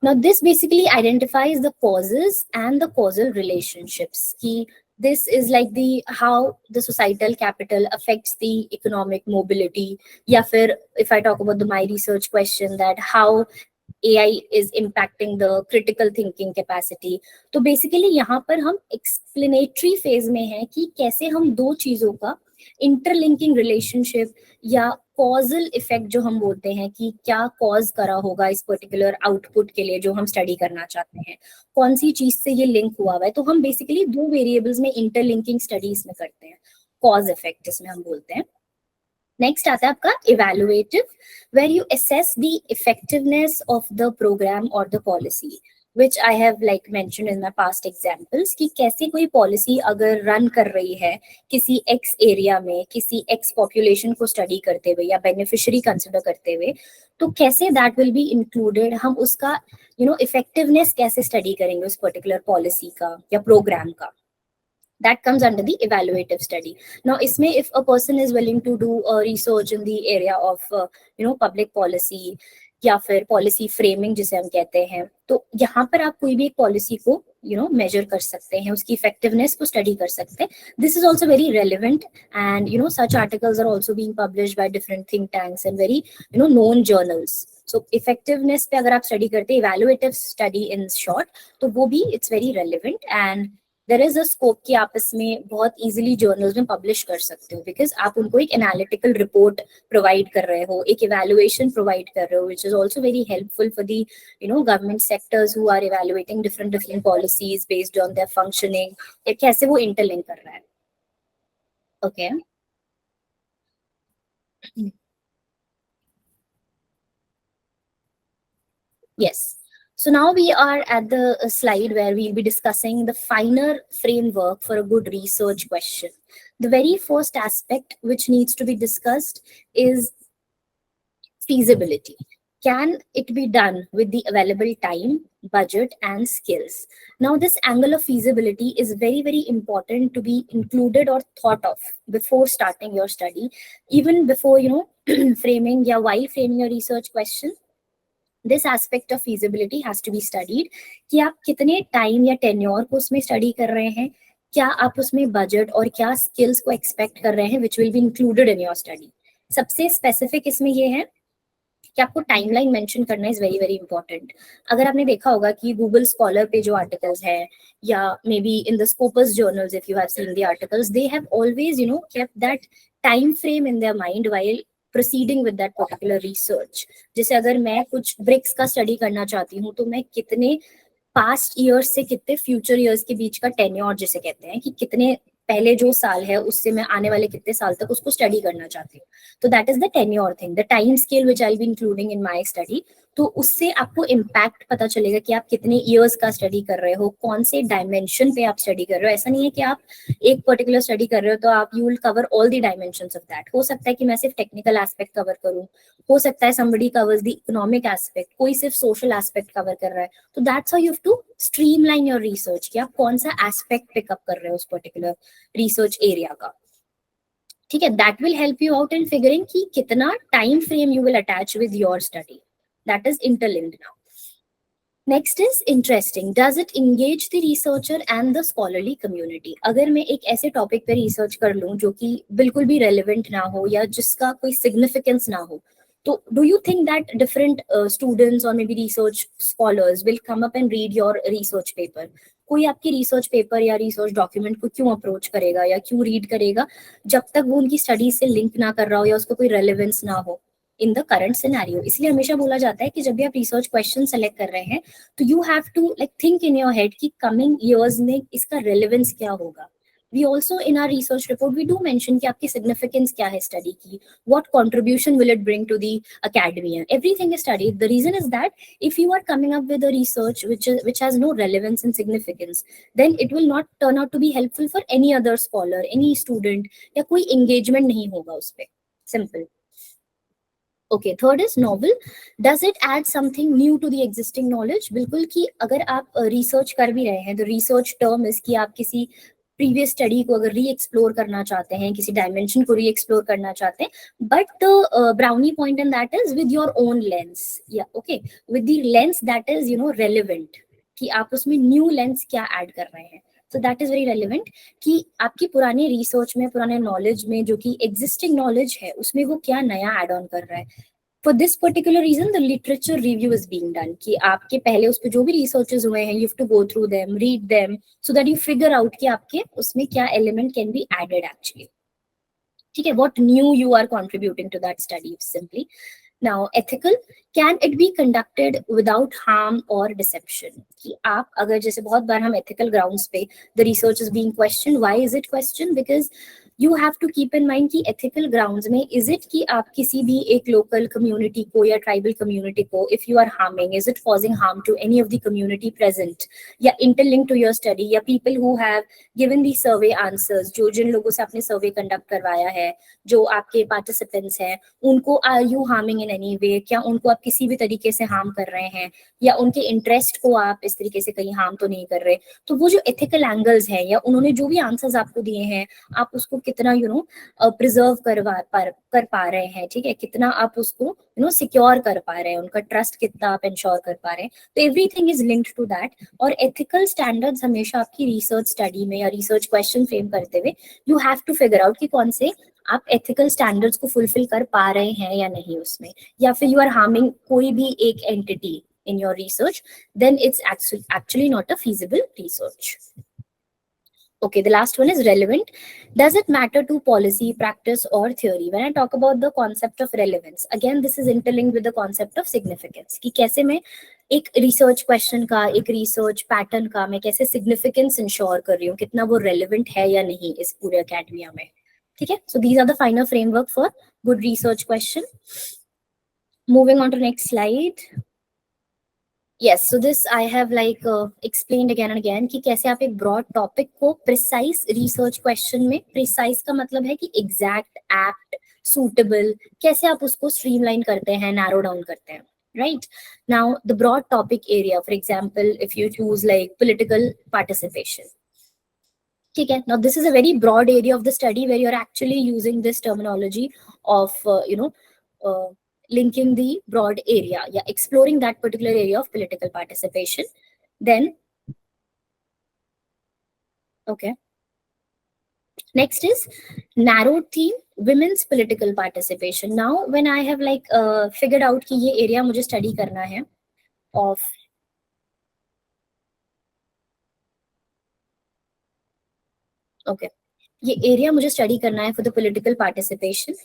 Now this basically identifies the causes and the causal relationships, कि this is like the how the societal capital affects the economic mobility, या फिर if I talk about my research question that how AI is impacting the critical thinking capacity। तो basically यहाँ पर हम explanatory phase में हैं कि कैसे हम दो चीजों का इंटरलिंकिंग रिलेशनशिप या कॉजल इफेक्ट जो हम बोलते हैं कि क्या कॉज करा होगा इस पर्टिकुलर आउटपुट के लिए जो हम स्टडी करना चाहते हैं, कौन सी चीज से ये लिंक हुआ हुआ है। तो हम बेसिकली दो वेरिएबल्स में इंटरलिंकिंग स्टडीज में करते हैं, कॉज इफेक्ट इसमें हम बोलते हैं। नेक्स्ट आता है आपका evaluative, where you assess the effectiveness of the programme और the policy, which I have like mentioned in my past examples, कि कैसे कोई पॉलिसी अगर रन कर रही है किसी एक्स एरिया में किसी एक्स पॉपुलेशन को स्टडी करते हुए या बेनिफिशियरी कंसिडर करते हुए, तो कैसे दैट विल बी इंक्लूडेड, हम उसका इफेक्टिवनेस कैसे स्टडी करेंगे उस पर्टिकुलर पॉलिसी का या प्रोग्राम का। That comes under the evaluative study. Now इसमें if a person is willing to do research in the area of public policy या फिर पॉलिसी फ्रेमिंग जिसे हम कहते हैं, तो यहाँ पर आप कोई भी एक पॉलिसी को measure कर सकते हैं, उसकी effectiveness को study कर सकते हैं. This is also very relevant, and such articles are also being published by different think tanks and very known journals. So effectiveness पे अगर आप study करते हैं, evaluative study in short, तो वो भी it's very relevant, and there is a scope कि आप इसमें बहुत easily journals में publish कर सकते हो, because आप उनको एक analytical report provide कर रहे हो, एक evaluation provide कर रहे हो, which is also very helpful for the government sectors who are evaluating different policies based on their functioning, या कैसे वो interlink कर रहा है. Okay. Yes. So now we are at the slide where we'll be discussing the finer framework for a good research question. The very first aspect which needs to be discussed is feasibility. Can it be done with the available time, budget, and skills? Now, this angle of feasibility is very, very important to be included or thought of before starting your study, even before, framing, while framing your research question. This aspect of feasibility has to be studied कि आप कितने time या tenure को उसमें study कर रहे हैं, क्या आप उसमें budget और क्या skills को expect कर रहे हैं, which will be included in your study. सबसे specific इसमें ये है कि आपको timeline mention करना is very very important. अगर आपने देखा होगा कि Google Scholar पे जो articles हैं, या maybe in the Scopus journals if you have seen the articles, they have always kept that time frame in their mind while proceeding with that particular research. जैसे अगर मैं कुछ bricks का study करना चाहती हूँ, तो मैं कितने past years से कितने future years के बीच का tenure जिसे कहते हैं, कि कितने पहले जो साल है उससे मैं आने वाले कितने साल तक उसको स्टडी करना चाहती हूँ. तो that is the tenure thing, the time scale which I will be including in my study. तो उससे आपको इम्पैक्ट पता चलेगा कि आप कितने ईयर्स का स्टडी कर रहे हो, कौन से डायमेंशन पे आप स्टडी कर रहे हो. ऐसा नहीं है कि आप एक पर्टिकुलर स्टडी कर रहे हो तो आप you will cover all the dimensions of that. हो सकता है कि मैं सिर्फ टेक्निकल एस्पेक्ट कवर करूँ, हो सकता है somebody covers the economic aspect, कोई सिर्फ social aspect कवर कर रहा है. तो that's how you have to streamline your research कि आप कौन सा aspect pick up कर रहे हो उस particular research area का. ठीक है, that will help you out in figuring कि कितना time frame you will attach with your study. That is interlinked now. Next is interesting. Does it engage the researcher and the scholarly community? अगर मैं एक ऐसे topic पे research कर लूं जो कि बिल्कुल भी relevant ना हो या जिसका कोई significance ना हो, तो do you think that different students or maybe research scholars will come up and read your research paper? कोई आपकी रिसर्च पेपर या रिसर्च डॉक्यूमेंट को क्यों अप्रोच करेगा या क्यों रीड करेगा जब तक वो उनकी स्टडी से लिंक ना कर रहा हो या उसको कोई रेलेवेंस ना हो इन द करंट सिनेरियो. इसलिए हमेशा बोला जाता है कि जब भी आप रिसर्च क्वेश्चन सेलेक्ट कर रहे हैं तो you have to like think in your head कि कमिंग ईयर्स में इसका रेलेवेंस क्या होगा. We also in our research report we do mention कि आपकी significance क्या है study की, what contribution will it bring to the academia. Everything is studied. The reason is that if you are coming up with a research which has no relevance and significance, then it will not turn out to be helpful for any other scholar, any student, या कोई engagement नहीं होगा उस पे. Simple. Okay, third is novel. Does it add something new to the existing knowledge? बिल्कुल कि अगर आप research कर भी रहे हैं, the research term is कि आप किसी प्रीवियस स्टडी को अगर री एक्सप्लोर करना चाहते हैं, किसी डायमेंशन को री एक्सप्लोर करना चाहते हैं, but the brownie point in that is with your own lens, या okay with the lens that is relevant, कि आप उसमें न्यू लेंस क्या ऐड कर रहे हैं. So that is very relevant कि आपकी पुरानी रिसर्च में, पुराने नॉलेज में जो कि एग्जिस्टिंग नॉलेज है उसमें वो क्या नया एड ऑन कर रहा है. For this particular reason, the literature review is being done. कि आपके पहले उस पे जो भी researches हुए हैं, you have to go through them, read them, so that you figure out कि आपके उसमें क्या element can be added actually. ठीक है, what new you are contributing to that study simply. Now, ethical, can it be conducted without harm or deception? कि आप अगर जैसे बहुत बार हम ethical grounds पे the research is being questioned. Why is it questioned? Because you have to keep in mind कि ethical grounds में is it कि आप किसी भी एक local community को या tribal community को if you are harming, is it causing harm to any of the community present या interlinked to your study, या people who have given the survey answers, जो जिन लोगों से आपने survey conduct करवाया है, जो आपके participants हैं, उनको are you harming in any way? क्या उनको आप किसी भी तरीके से harm कर रहे हैं या उनके interest को आप इस तरीके से कहीं harm तो नहीं कर रहे. तो वो जो ethical angles हैं या उन्होंने जो भी answers आपको दिए हैं आप उसको कितना प्रिजर्व कर पा रहे हैं, ठीक है, कितना आप उसको सिक्योर कर पा रहे हैं, उनका ट्रस्ट कितना आप इंश्योर कर पा रहे हैं. तो everything is linked to that. और एथिकल स्टैंडर्ड्स हमेशा आपकी रिसर्च स्टडी में या रिसर्च क्वेश्चन फ्रेम करते हुए you have to figure out कि कौन से आप एथिकल स्टैंडर्ड्स को फुलफिल कर पा रहे हैं या नहीं उसमें, या फिर यू आर हार्मिंग कोई भी एक entity in your research, then it's actually not a feasible research. Okay, the last one is relevant. Does it matter to policy, practice, or theory? When I talk about the concept of relevance, again, this is interlinked with the concept of significance. कि कैसे मैं एक research question का, एक research pattern का मैं कैसे significance ensure कर रही हूँ, कितना वो relevant है या नहीं इस पूरे academia में, ठीक है? So these are the final framework for good research question. Moving on to next slide. Yes, so this I have explained again and again कि कैसे आप एक broad topic को precise research question में, precise का मतलब है कि exact, apt, suitable, कैसे आप उसको streamline करते हैं, narrow down करते हैं, right? Now the broad topic area, for example, if you choose like political participation, ठीक है, now this is a very broad area of the study where you're actually using this terminology of linking the broad area, yeah, exploring that particular area of political participation. Then, okay, next is narrowed theme, women's political participation. Now when I have figured out कि ये area मुझे study करना है of okay, ये area मुझे study करना है for the political participation.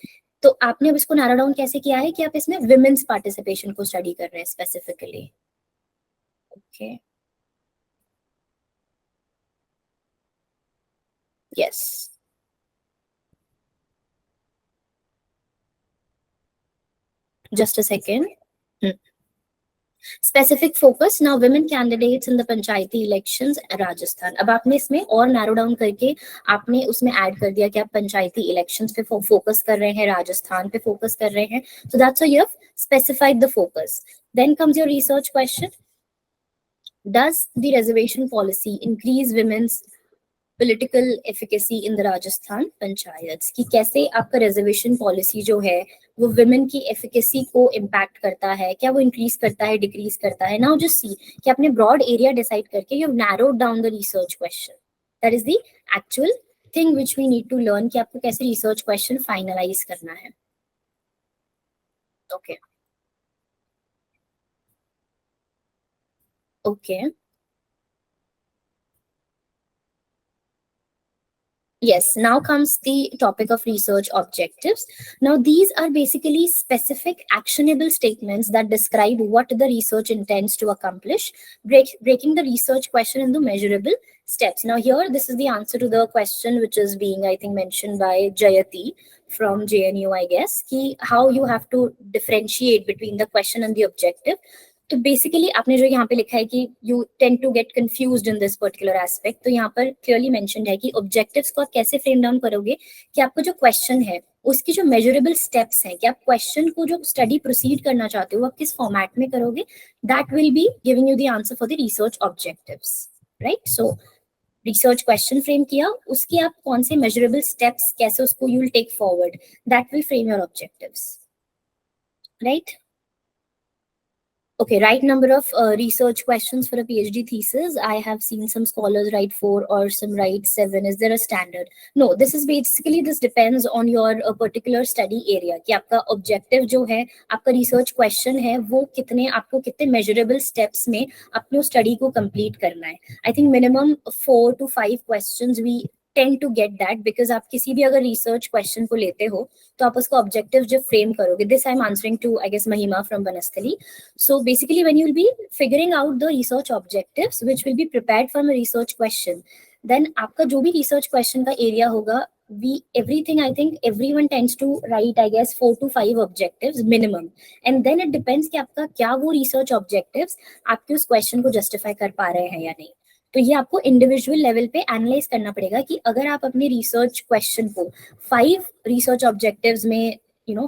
तो आपने अब इसको narrow down कैसे किया है कि आप इसमें women's participation को study कर रहे हैं specifically. Okay. Yes. Just a second. Specific focus now women candidates in the Panchayati elections Rajasthan. अब आपने इसमें और narrow down करके आपने उसमें add कर दिया कि आप पंचायती elections पे focus कर रहे हैं, राजस्थान पे focus कर रहे हैं. So that's how you have specified the focus. Then comes your research question. Does the reservation policy increase women's political efficacy in the Rajasthan panchayats? कि कैसे आपका reservation policy जो है वो women की efficacy को impact करता है, क्या वो increase करता है, decrease करता है. Now just see कि आपने broad area decide करके you have narrowed down the research question. That is the actual thing which we need to learn कि आपको कैसे research question finalize करना है. Okay. Okay. Yes, now comes the topic of research objectives. Now, these are basically specific actionable statements that describe what the research intends to accomplish, breaking the research question into measurable steps. Now, here, this is the answer to the question which is being, I think, mentioned by Jayati from JNU, I guess, ki how you have to differentiate between the question and the objective. तो basically आपने जो यहाँ पे लिखा है कि you tend to get confused in this particular aspect, तो यहाँ पर क्लियरली मेंशन्ड है कि ऑब्जेक्टिव्स को आप कैसे फ्रेम डाउन करोगे कि आपको जो क्वेश्चन है उसकी जो मेजरेबल स्टेप्स हैं कि आप क्वेश्चन को जो स्टडी प्रोसीड करना चाहते हो आप किस फॉर्मेट में करोगे, that will be giving you the answer for the research objectives, right? So research question frame किया, उसके आप कौन से मेजरेबल स्टेप्स कैसे उसको you will take forward, that will frame your objectives, right? Okay, right number of research questions for a PhD thesis. I have seen some scholars write 4 or some write 7. Is there a standard? No, this is basically, this depends on your particular study area. कि आपका objective जो है, आपका research question है, वो कितने आपको कितने measurable steps में अपने उस study को complete करना है. I think minimum 4 to 5 questions we tend to get that because आप किसी भी अगर research question को लेते हो तो आप उसका objective जो frame करोगे. This I'm answering to, I guess, Mahima from Banasthali. So basically when you will be figuring out the research objectives which will be prepared from a research question, then आपका जो भी research question का area होगा, everything I think everyone tends to write, I guess, 4 to 5 objectives minimum, and then it depends कि आपका क्या वो research objectives आपके उस question को justify कर पा रहे हैं या नहीं. तो ये आपको इंडिविजुअल लेवल पे एनालाइज करना पड़ेगा कि अगर आप अपने रिसर्च क्वेश्चन को 5 रिसर्च ऑब्जेक्टिव्स में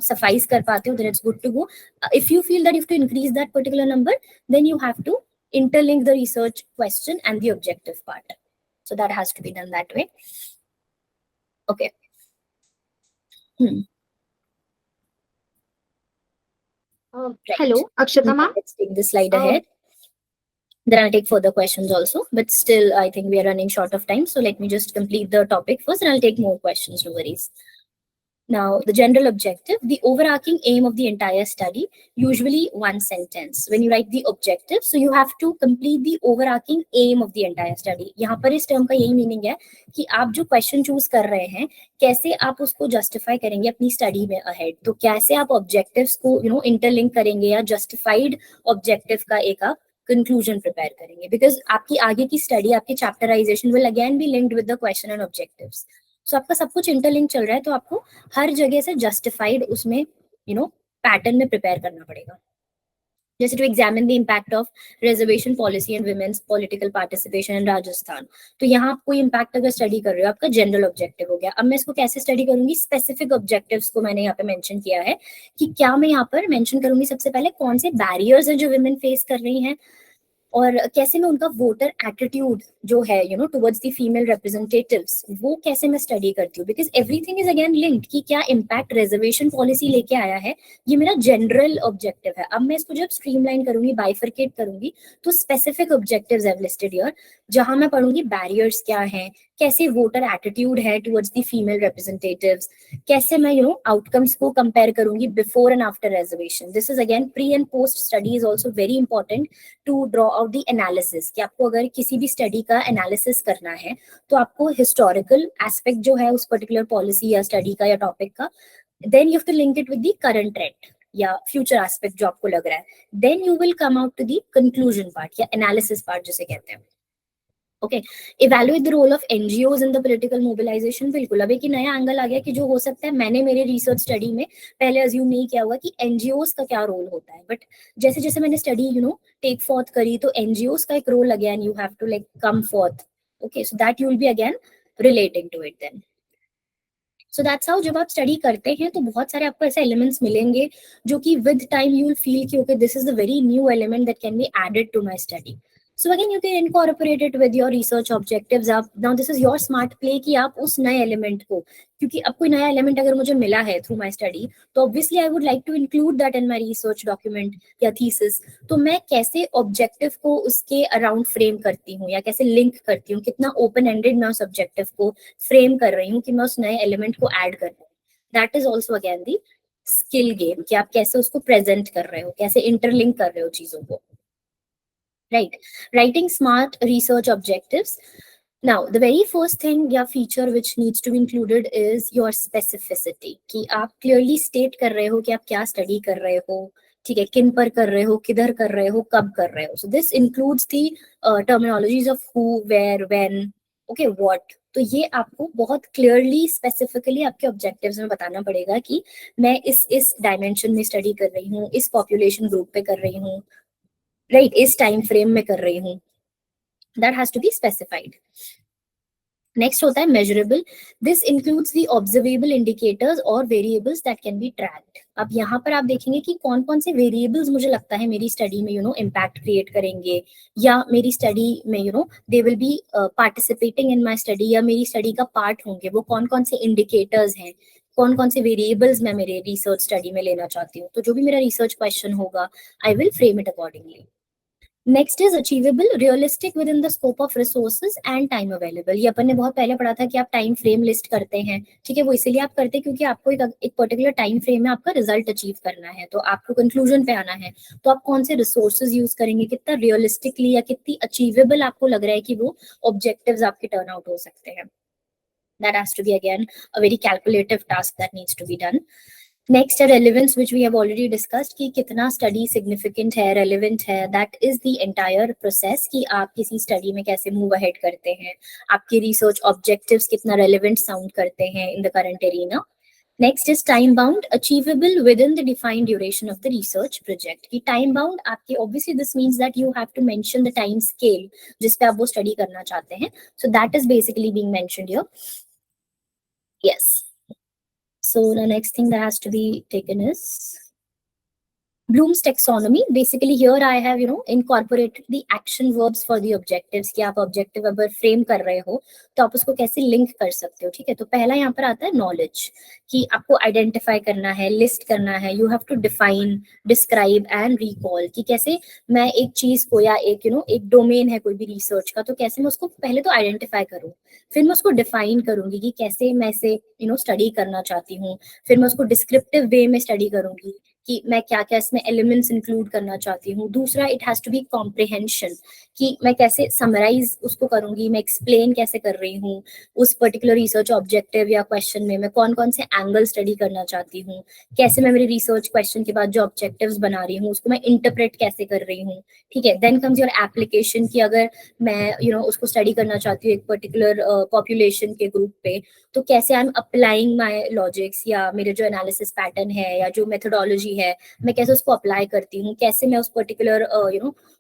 suffice कर पाते हो, then it's good to go. If you feel that you have to increase that particular number, then you have to interlink the research question and the objective part. So that has to be done that way. Okay. Hello, Akshata ma'am. Let's take the slide ahead. Then I'll take further questions also, but still I think we are running short of time. So let me just complete the topic first and I'll take more questions, no worries. Now, the general objective, the overarching aim of the entire study, usually one sentence. When you write the objective, so you have to complete the overarching aim of the entire study. यहाँ पर इस term का यही meaning है कि आप जो question choose कर रहे हैं, कैसे आप उसको justify करेंगे अपनी study में ahead. तो कैसे आप objectives को interlink करेंगे या justified objective का एक आप conclusion prepare करेंगे. Because आपकी आगे की study, आपकी chapterization will again be linked with the question and objectives. So आपका सब कुछ इंटरलिंक चल रहा है, तो आपको हर जगह से जस्टिफाइड उसमें पैटर्न में प्रिपेयर करना पड़ेगा. जैसे to examine the impact of reservation policy and women's political participation in Rajasthan. तो यहाँ आप कोई इम्पैक्ट अगर स्टडी कर रहे हो, आपका जनरल ऑब्जेक्टिव हो गया. अब मैं इसको कैसे स्टडी करूंगी, स्पेसिफिक ऑब्जेक्टिव्स को मैंने यहाँ पे मेंशन किया है कि क्या मैं यहाँ पर मेंशन करूंगी सबसे पहले कौन से बैरियर्स हैं जो वुमेन फेस कर रही हैं, और कैसे मैं उनका वोटर एटीट्यूड जो है टुवर्ड्स द फीमेल रिप्रेजेंटेटिव्स, वो कैसे मैं स्टडी करती हूँ. Because everything is again linked कि क्या इम्पैक्ट रिजर्वेशन पॉलिसी लेके आया है, ये मेरा जनरल ऑब्जेक्टिव है. अब मैं इसको जब स्ट्रीमलाइन करूंगी, बाइफरकेट करूंगी, तो specific objectives have listed here, जहां मैं पढ़ूंगी बैरियर्स क्या हैं, कैसे वोटर एटीट्यूड है टुवर्ड्स द फीमेल रिप्रेजेंटेटिव्स, कैसे मैं आउटकम्स को कंपेयर करूंगी before and after reservation. This is again pre and post study is also very important to draw out the analysis. कि आपको अगर किसी भी स्टडी का एनालिसिस करना है, तो आपको हिस्टोरिकल एस्पेक्ट जो है उस पर्टिकुलर पॉलिसी या स्टडी का या टॉपिक का, then you have to link it with the current trend या फ्यूचर एस्पेक्ट जो आपको लग रहा है. Then you will come out to the conclusion part या एनालिसिस पार्ट जिसे कहते हैं. Okay, evaluate the role of NGOs in the political mobilisation. बिल्कुल, अब एक नया एंगल आ गया कि जो हो सकता है मैंने मेरे रिसर्च स्टडी में पहले अज्यूम नहीं किया हुआ कि एनजीओज का क्या रोल होता है, बट जैसे जैसे मैंने स्टडी टेक फॉर्थ करी, तो एनजीओज का एक role again you have to like come forth. Okay, so that you will be again relating to it. Then so that's how जब आप स्टडी करते हैं तो बहुत सारे आपको ऐसे एलिमेंट्स मिलेंगे जो कि with time you will feel कि okay this is a very new element that can be added to my study. So again, you can incorporate it with your research objectives. आप now this is your smart play कि आप उस नए element को, क्योंकि अब कोई नया एलिमेंट अगर मुझे मिला है थ्रू माय स्टडी, तो obviously I would like to include that in my research document या थीसिस. तो मैं कैसे ऑब्जेक्टिव को उसके अराउंड फ्रेम करती हूँ या कैसे लिंक करती हूँ, कितना ओपन एंडेड मैं उस ऑब्जेक्टिव को फ्रेम कर रही हूँ कि मैं उस नए एलिमेंट को ऐड कर रही हूँ. That is also again the skill game कि आप कैसे उसको प्रेजेंट कर रहे हो, कैसे इंटरलिंक कर रहे हो चीजों को. Right, writing smart research objectives. Now, the very first thing या feature which needs to be included is your specificity. कि आप clearly state कर रहे हो कि आप क्या study कर रहे हो, ठीक है, किन पर कर रहे हो, किधर कर रहे हो, कब कर रहे हो. So this includes the terminologies of who, where, when, okay, what. तो ये आपको बहुत क्लियरली स्पेसिफिकली आपके ऑब्जेक्टिव्स में बताना पड़ेगा कि मैं इस डायमेंशन में स्टडी कर रही हूँ, इस पॉपुलेशन ग्रुप पे कर रही हूँ, राइट, इस टाइम फ्रेम में कर रही हूँ. That has to be specified. Next होता है measurable. This includes the observable indicators और variables that can be tracked. अब यहाँ पर आप देखेंगे कि कौन कौन से वेरिएबल्स मुझे लगता है मेरी स्टडी में इम्पैक्ट क्रिएट करेंगे, या मेरी स्टडी में they will be participating in my study, या मेरी स्टडी का पार्ट होंगे. वो कौन कौन से इंडिकेटर्स हैं, कौन कौन से वेरिएबल्स मैं मेरे रिसर्च स्टडी में लेना चाहती हूँ. तो जो भी मेरा रिसर्च क्वेश्चन होगा, I will frame it accordingly. Next is achievable, realistic with in the scope of resources and time available. ये अपन ने बहुत पहले पढ़ा था कि आप टाइम फ्रेम लिस्ट करते हैं, ठीक है, वो इसीलिए आप करते हैं क्योंकि आपको एक पर्टिकुलर टाइम फ्रेम में आपका रिजल्ट अचीव करना है, तो आपको कंक्लूजन पे आना है. तो आप कौन से रिसोर्सेज यूज करेंगे, कितना रियलिस्टिकली या कितनी अचीवेबल आपको लग रहा है कि वो ऑब्जेक्टिव्स आपके टर्न आउट हो सकते हैं. That has to be again a very calculative task that needs to be done. Next है relevance, which we have already discussed कि कितना स्टडी सिग्निफिकेंट है, रेलेवेंट है. That is the entire process कि आप किसी स्टडी में कैसे मूव अहेड करते हैं, आपके रिसर्च ऑब्जेक्टिव्स कितना रेलेवेंट साउंड करते हैं in the current arena. Next is time bound, achievable within the defined duration of the research project. की टाइम बाउंड आपके, obviously this means that you have to mention the time scale जिस पे आप वो study करना चाहते हैं. So that is basically being mentioned here. Yes. So the next thing that has to be taken is Bloom's taxonomy, basically here I have incorporated the action verbs for the objectives कि आप objective अगर frame कर रहे हो तो आप उसको कैसे link कर सकते हो, ठीक है। तो पहला यहाँ पर आता है knowledge कि आपको identify करना है, list करना है, you have to define, describe and recall कि कैसे मैं एक चीज को या एक एक डोमेन है कोई भी रिसर्च का, तो कैसे मैं उसको पहले तो आइडेंटिफाई करूँ, फिर मैं उसको डिफाइन करूंगी कि कैसे मैं इसे स्टडी करना चाहती हूँ, फिर मैं उसको डिस्क्रिप्टिव वे में स्टडी करूंगी कि मैं क्या क्या इसमें एलिमेंट्स इंक्लूड करना चाहती हूँ। दूसरा, it has to be comprehension कि मैं कैसे समराइज उसको करूंगी, मैं एक्सप्लेन कैसे कर रही हूँ उस पर्टिकुलर रिसर्च ऑब्जेक्टिव या क्वेश्चन में मैं कौन कौन से एंगल स्टडी करना चाहती हूँ, कैसे मैं मेरे रिसर्च क्वेश्चन के बाद जो ऑब्जेक्टिव्स बना रही हूँ उसको मैं इंटरप्रेट कैसे कर रही हूँ, ठीक है। देन कम्स योर एप्लीकेशन कि अगर मैं उसको स्टडी करना चाहती हूँ एक पर्टिकुलर पॉपुलेशन के ग्रुप पे, तो कैसे I am applying my logics या मेरे जो एनालिसिस पैटर्न है या जो मेथोडोलॉजी है मैं कैसे उसको अप्लाई करती हूँ, कैसे मैं उस पर्टिकुलर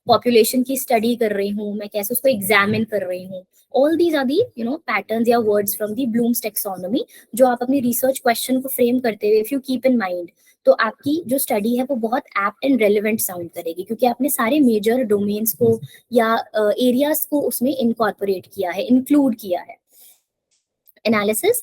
पॉपुलेशन की स्टडी कर रही हूँ, मैं कैसे उसको एग्जामिन कर रही हूँ। All these are the patterns या words from the Bloom's taxonomy जो आप अपनी रिसर्च क्वेश्चन को फ्रेम करते हुए if you keep in mind तो आपकी जो स्टडी है वो बहुत एप्ट एंड रेलेवेंट साउंड करेगी क्योंकि आपने सारे मेजर डोमेन्स को या एरियाज को उसमें इनकॉर्पोरेट किया है, इंक्लूड किया है। एनालिसिस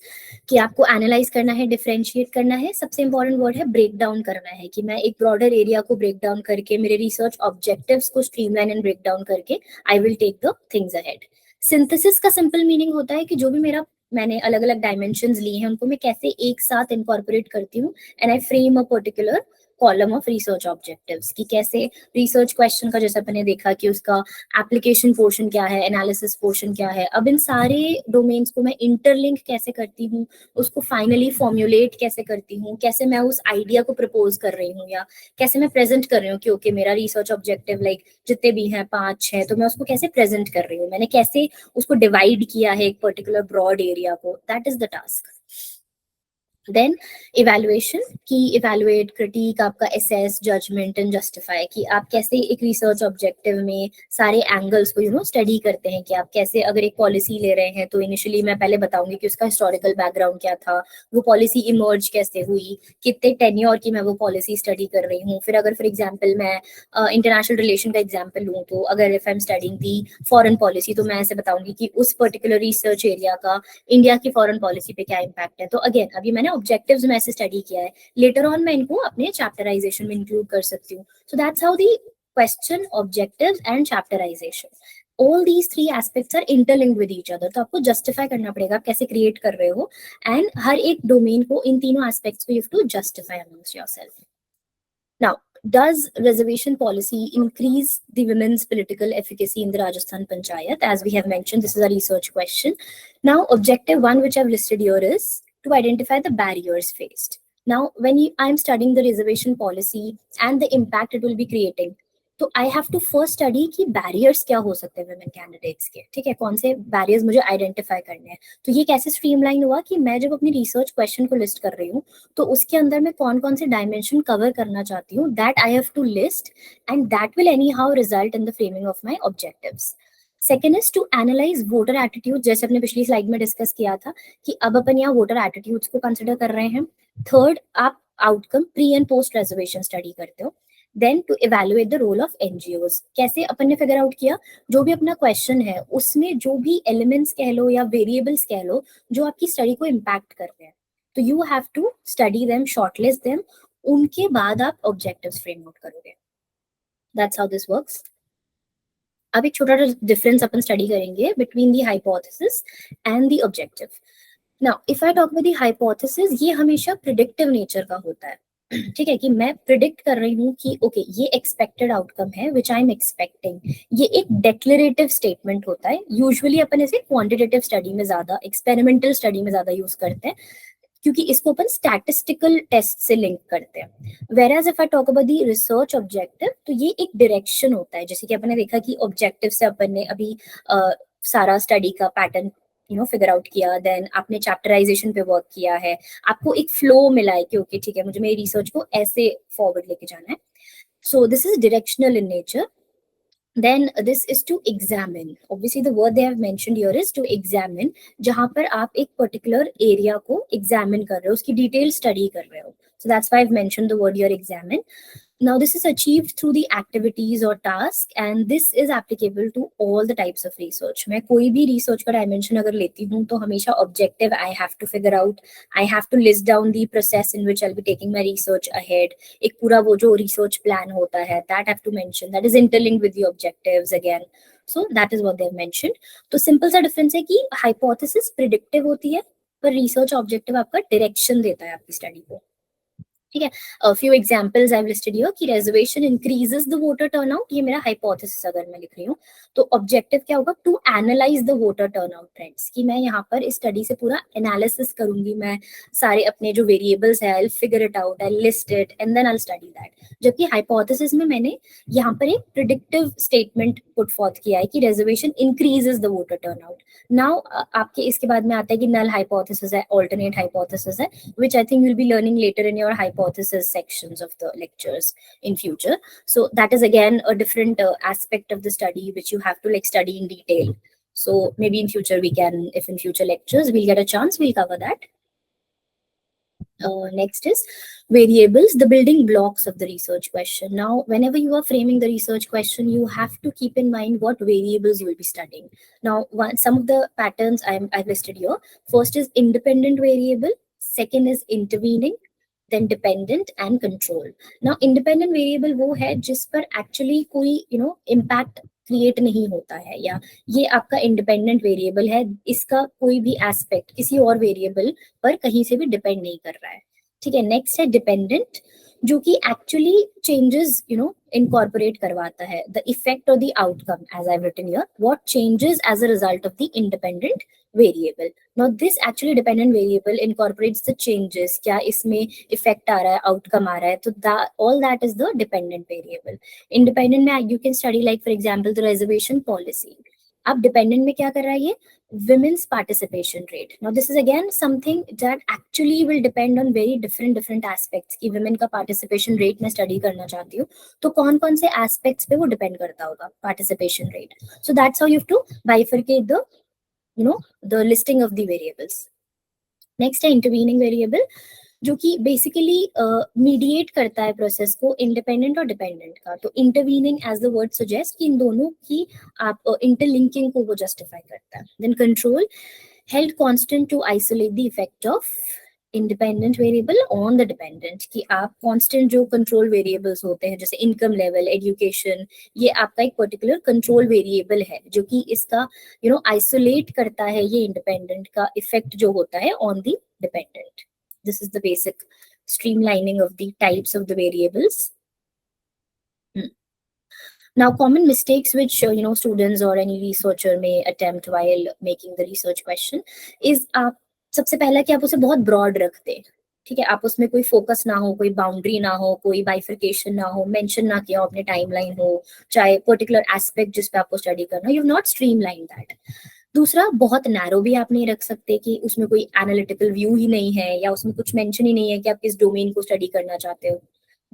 कि आपको एनालाइज करना है, डिफरेंशिएट करना है, सबसे इंपॉर्टेंट वर्ड है ब्रेक डाउन करना है कि मैं एक ब्रॉडर एरिया को ब्रेक डाउन करके मेरे रिसर्च ऑब्जेक्टिव्स को स्ट्रीमलाइन एंड ब्रेक डाउन करके I will take the things ahead. Synthesis का सिंपल मीनिंग होता है कि जो भी मैंने अलग अलग डायमेंशंस लिए हैं उनको मैं कैसे एक साथ इनकॉर्पोरेट करती हूँ and I frame a particular column of research objectives कि कैसे रिसर्च क्वेश्चन का जैसा मैंने देखा कि उसका एप्लीकेशन पोर्शन क्या है, एनालिसिस पोर्शन क्या है, अब इन सारे डोमेन्स को मैं इंटरलिंक कैसे करती हूँ, उसको फाइनली फॉर्मुलेट कैसे करती हूँ, कैसे मैं उस आइडिया को प्रपोज कर रही हूँ या कैसे मैं प्रेजेंट कर रही हूँ कि ओके मेरा रिसर्च ऑब्जेक्टिव लाइक जितने भी हैं 5-6 तो मैं उसको कैसे प्रेजेंट कर रही हूँ, मैंने कैसे उसको डिवाइड किया है एक पर्टिकुलर ब्रॉड एरिया को, that is the task. Then evaluation की इवैल्यूएट, क्रिटिक, आपका असेस, जजमेंट एंड जस्टिफाई कि आप कैसे एक रिसर्च ऑब्जेक्टिव में सारे एंगल्स को स्टडी करते हैं कि आप कैसे अगर एक पॉलिसी ले रहे हैं तो इनिशियली मैं पहले बताऊंगी कि उसका हिस्टोरिकल बैकग्राउंड क्या था, वो पॉलिसी इमर्ज कैसे हुई, कितने टेन्योर की मैं वो पॉलिसी स्टडी कर रही हूँ। फिर अगर फॉर एग्जाम्पल मैं इंटरनेशनल रिलेशन का एग्जाम्पल लूँ तो अगर if I am studying the foreign policy तो मैं ऐसे बताऊंगी कि उस पर्टिकुलर रिसर्च एरिया का इंडिया की फॉरेन पॉलिसी पे क्या इम्पैक्ट है। तो अगेन अभी मैंने ऑब्जेक्टिव्स में ऐसे स्टडी किया है, लेटर ऑन मैं इनको अपने चैप्टराइजेशन में इंक्लूड कर सकती हूँ। सो that's how the question, objectives and chapterisation, all these three aspects are interlinked with each other। तो आपको जस्टिफाई करना पड़ेगा आप कैसे क्रिएट कर रहे हो एंड हर एक डोमेन को इन तीनों एस्पेक्ट्स को you have to justify amongst yourself. Now, does reservation policy increase the women's political efficacy in the Rajasthan Panchayat? As we have mentioned, this is a research question. Now, objective one, which I've listed here, is to identify the barriers faced. Now, when I'm studying the reservation policy and the impact it will be creating, तो I have to first study कि barriers क्या हो सकते हैं women candidates के, ठीक है, कौन से बैरियर्स मुझे आइडेंटिफाई करने हैं। तो ये कैसे स्ट्रीमलाइन हुआ कि मैं जब अपनी रिसर्च क्वेश्चन को लिस्ट कर रही हूँ तो उसके अंदर मैं कौन कौन से डायमेंशन कवर करना चाहती हूँ, that I have to list and that will anyhow result in the framing of my objectives. Second is to analyse voter attitude, जैसे अपने पिछली स्लाइड में डिस्कस किया था कि अब अपन यहाँ वोटर एटीट्यूड्स को कंसिडर कर रहे हैं। थर्ड, आप outcome pre and post reservation study करते हो। Then to evaluate the role of NGOs, कैसे अपन ने फिगर आउट किया जो भी अपना क्वेश्चन है उसमें जो भी एलिमेंट्स कह लो या वेरिएबल्स कह लो जो आपकी स्टडी को इम्पैक्ट कर रहे हैं, तो you have to study them, shortlist them, उनके बाद आप ऑब्जेक्टिव्स फ्रेम आउट करोगे। That's how this works. अब एक छोटा डिफरेंस अपन स्टडी करेंगे between the hypothesis and the objective. Now if I talk with the hypothesis, ये हमेशा प्रिडिक्टिव नेचर का होता है, ठीक है, कि मैं प्रिडिक्ट कर रही हूँ कि ओके ये एक्सपेक्टेड आउटकम है विच आई एम एक्सपेक्टिंग। ये एक डेक्लेरेटिव स्टेटमेंट होता है, यूजुअली अपन इसे क्वांटिटेटिव स्टडी में ज्यादा, एक्सपेरिमेंटल स्टडी में ज्यादा यूज करते हैं क्योंकि इसको अपन स्टैटिस्टिकल टेस्ट से लिंक करते हैं। Whereas if I talk about the research objective, तो ये एक डायरेक्शन होता है, जैसे कि अपन ने देखा कि ऑब्जेक्टिव से अपन ने अभी सारा स्टडी का पैटर्न फिगर आउट किया, देन आपने चैप्टराइजेशन पे वर्क किया है, आपको एक फ्लो मिला है कि ओके ठीक है मुझे मेरी रिसर्च को ऐसे फॉरवर्ड लेके जाना है। So this is directional in nature. Then this is to examine. Obviously the word they have mentioned here is to examine, जहां पर आप एक पर्टिकुलर एरिया को एग्जामिन कर रहे हो, उसकी डिटेल स्टडी कर रहे हो। So that's why I've mentioned the word year examine. Now, this is achieved through the activities or task, and this is applicable to all the types of research. मैं कोई भी research का dimension अगर लेती हूँ तो हमेशा objective I have to figure out, I have to list down the process in which I'll be taking my research ahead. एक पूरा वो जो research plan होता है, that I have to mention, that is interlinked with the objectives again. So that is what they've mentioned. तो simple सा difference है कि hypothesis predictive होती है, पर research objective आपका direction देता है आपकी study को. ठीक है, a few examples I've listed here कि reservation increases the voter turnout, ये मेरा hypothesis अगर मैं लिख रही हूँ, तो objective क्या होगा, to analyze the voter turnout trends, कि मैं यहाँ पर इस study से पूरा analysis करूंगी, मैं सारे अपने जो variables है I'll figure it out, I'll list it and then I'll study that. जबकि hypothesis में मैंने यहाँ पर एक predictive statement put forth किया है कि reservation increases the voter turnout. Now आपके इसके बाद में आता है कि null hypothesis है, alternate hypothesis है, which I think you'll be learning later in your hypothesis sections of the lectures in future. So that is again a different aspect of the study which you have to like study in detail. So maybe in future we can, if in future lectures we'll get a chance, we'll cover that. Next is variables, the building blocks of the research question. Now, whenever you are framing the research question, you have to keep in mind what variables you will be studying. Now, some of the patterns I've listed here. First is independent variable. Second is intervening. Then dependent and control. Now, independent variable वो है जिस पर actually कोई impact create नहीं होता है, या ये आपका independent variable है, इसका कोई भी aspect किसी और variable पर कहीं से भी depend नहीं कर रहा है. ठीक है, next है dependent, जो कि actually changes incorporate करवाता है, the effect or the outcome, as I've written here, what changes as a result of the independent variable. Now this actually dependent variable incorporates the changes, क्या इसमें effect आ रहा है, outcome आ रहा है, तो all that is the dependent variable. Independent में you can study like for example the reservation policy. अब dependent में क्या कर रहा है ये, women's participation rate. Now this is again something that actually will depend on very different aspects कि women का participation rate मैं study करना चाहती हूँ, तो कौन कौन से aspects पे वो depend करता होगा participation rate. So that's how you have to bifurcate the the listing of the variables. Next है intervening variable, जो कि बेसिकली मीडिएट करता है प्रोसेस को इंडिपेंडेंट और डिपेंडेंट का. तो intervening as the word suggest कि इन दोनों की आप इंटरलिंकिंग को वो जस्टिफाई करता है. Then control, held constant to isolate the effect of independent variable on the dependent, कि आप कांस्टेंट जो कंट्रोल वेरिएबल्स होते हैं जैसे इनकम लेवल, एजुकेशन, ये आपका एक पर्टिकुलर कंट्रोल वेरिएबल है जो कि इसका आइसोलेट करता है ये इंडिपेंडेंट का इफेक्ट जो होता है on the dependent. This is the basic streamlining of the types of the variables. Now, common mistakes which students or any researcher may attempt while making the research question is आप सबसे पहला कि आप उसे बहुत broad रखते हैं. ठीक है, आप उसमें कोई फोकस ना हो, कोई बाउंड्री ना हो, कोई बाइफिकेशन ना हो, मेंशन ना किया हो अपने टाइमलाइन हो, चाहे पर्टिकुलर एस्पेक्ट जिस पे आपको स्टडी करना, you have not streamline that. दूसरा, बहुत नैरो भी आप नहीं रख सकते कि उसमें कोई एनालिटिकल व्यू ही नहीं है या उसमें कुछ मेंशन ही नहीं है कि आप किस डोमेन को स्टडी करना चाहते हो.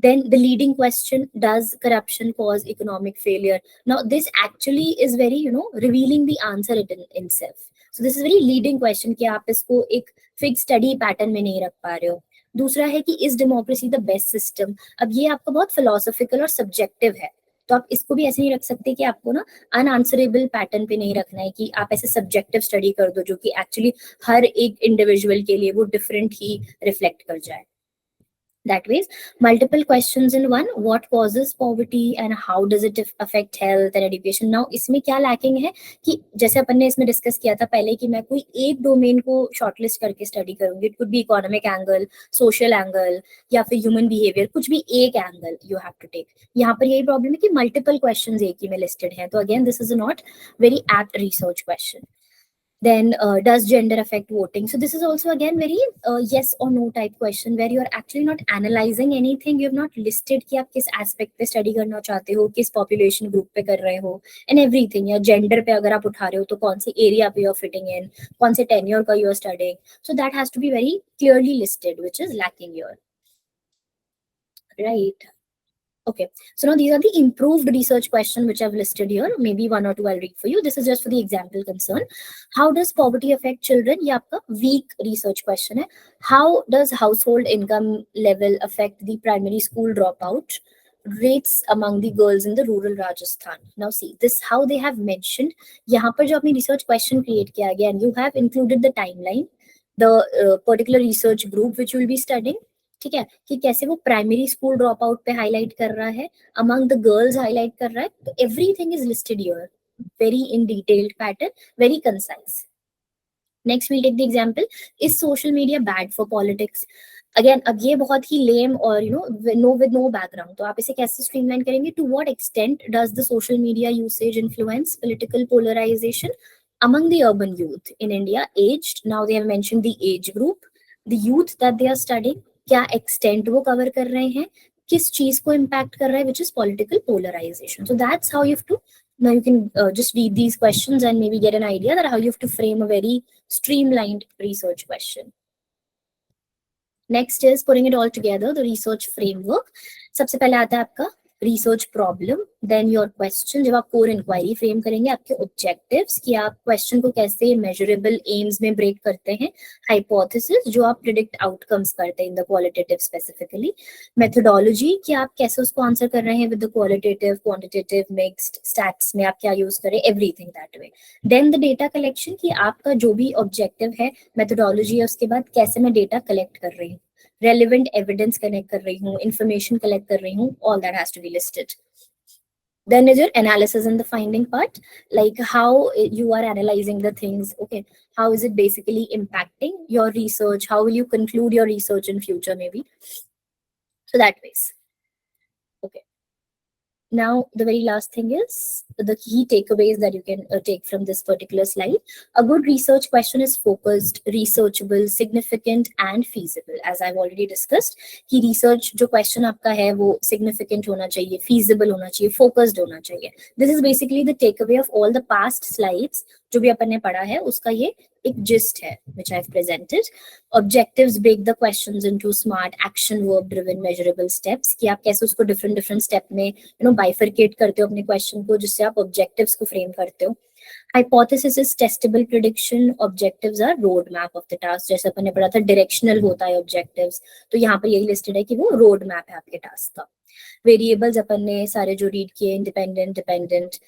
Then the leading question, does corruption cause economic failure? Now this actually is very revealing the answer in itself. So this is very leading question कि आप इसको एक fixed study pattern में नहीं रख पा रहे हो. दूसरा है कि is democracy the best system? अब ये आपका बहुत philosophical और subjective है, तो आप इसको भी ऐसे नहीं रख सकते कि आपको अनआंसरेबल पैटर्न पे नहीं रखना है कि आप ऐसे सब्जेक्टिव स्टडी कर दो जो कि एक्चुअली हर एक इंडिविजुअल के लिए वो डिफरेंट ही रिफ्लेक्ट कर जाए. That ways, multiple questions in one. What causes poverty and how does it affect health and education? Now, इसमें क्या lacking है कि जैसे अपन ने इसमें डिस्कस किया था पहले कि मैं कोई एक डोमेन को शॉर्टलिस्ट करके स्टडी करूंगी. It could be economic angle, social angle या फिर ह्यूमन बिहेवियर, कुछ भी एक angle you have to take. यहाँ पर यही प्रॉब्लम है कि मल्टीपल क्वेश्चंस एक ही में लिस्टेड हैं, तो again this is not very apt research question. Then does gender affect voting? So this is also again very yes or no type question where you are actually not analyzing anything. You have not listed कि आप किस aspect पे study करना चाहते हो, किस population group पे कर रहे हो, and everything. या gender पे अगर आप उठा रहे हो तो कौन सी area पे you are fitting in, कौन से tenure का you are studying. So that has to be very clearly listed, which is lacking here. Right. Okay, so now these are the improved research question which I've listed here. Maybe one or two I'll read for you. This is just for the example concern. How does poverty affect children? ये आपका weak research question है. How does household income level affect the primary school dropout rates among the girls in the rural Rajasthan? Now see this how they have mentioned. यहाँ पर जो आपने research question create किया गया and you have included the timeline, the particular research group which you will be studying. ठीक है कि कैसे वो प्राइमरी स्कूल ड्रॉप आउट पे हाईलाइट कर रहा है, अमंग द गर्ल्स हाईलाइट कर रहा है. तो everything is listed here, very in detailed pattern, very concise. Next we'll take the example, is social media bad for politics? Again अब ये बहुत ही लेम और नो विद नो बैकग्राउंड, तो आप इसे कैसे स्ट्रीमलाइन करेंगे? To what extent does the social media usage influence political polarisation among the urban youth in India aged, now they have mentioned the age group, the youth that they are studying, क्या extent वो cover कर रहे हैं, किस चीज को impact कर रहा है, which is political polarisation. So that's how you have to, now you can just read these questions and maybe get an idea that how you have to frame a very streamlined research question. Next is putting it all together, the research framework. सबसे पहले आता है आपका research problem, then your question. जब आप core inquiry frame करेंगे, आपके objectives कि आप क्वेश्चन को कैसे मेजरेबल एम्स में ब्रेक करते हैं, हाइपोथेसिस जो आप प्रिडिक्ट आउटकम्स करते हैं in the qualitative specifically, methodology कि आप कैसे उसको आंसर कर रहे हैं with the qualitative quantitative mixed stats में आप क्या यूज करें, everything that way. Then the data collection कि आपका जो भी ऑब्जेक्टिव है, मेथोडोलॉजी है, उसके बाद कैसे मैं डेटा कलेक्ट कर रही हूँ, relevant evidence connect कर रही हूँ, information collect कर रही हूँ, all that has to be listed. Then is your analysis and the finding part, like how you are analyzing the things. Okay, how is it basically impacting your research? How will you conclude your research in future maybe? So that ways. Okay. Now, the very last thing is the key takeaways that you can take from this particular slide. A good research question is focused, researchable, significant, and feasible. As I've already discussed, कि research जो question आपका है वो significant होना चाहिए, feasible होना चाहिए, focused होना चाहिए. This is basically the takeaway of all the past slides जो भी अपन ने पढ़ा है, उसका ये एक gist है which I've presented. Objectives break the questions into smart, action verb driven, measurable steps कि आप कैसे उसको different step में bifurcate करते हो अपने question को, जिससे आप objectives को frame करते हो. Hypothesis is testable prediction, objectives are road map of the task. जैसे अपन ने पढ़ा था directional होता है objectives, तो यहाँ पर यही listed है कि वो road map है आपके task का. Variables अपन ने सारे जो read किए, independent, dependent.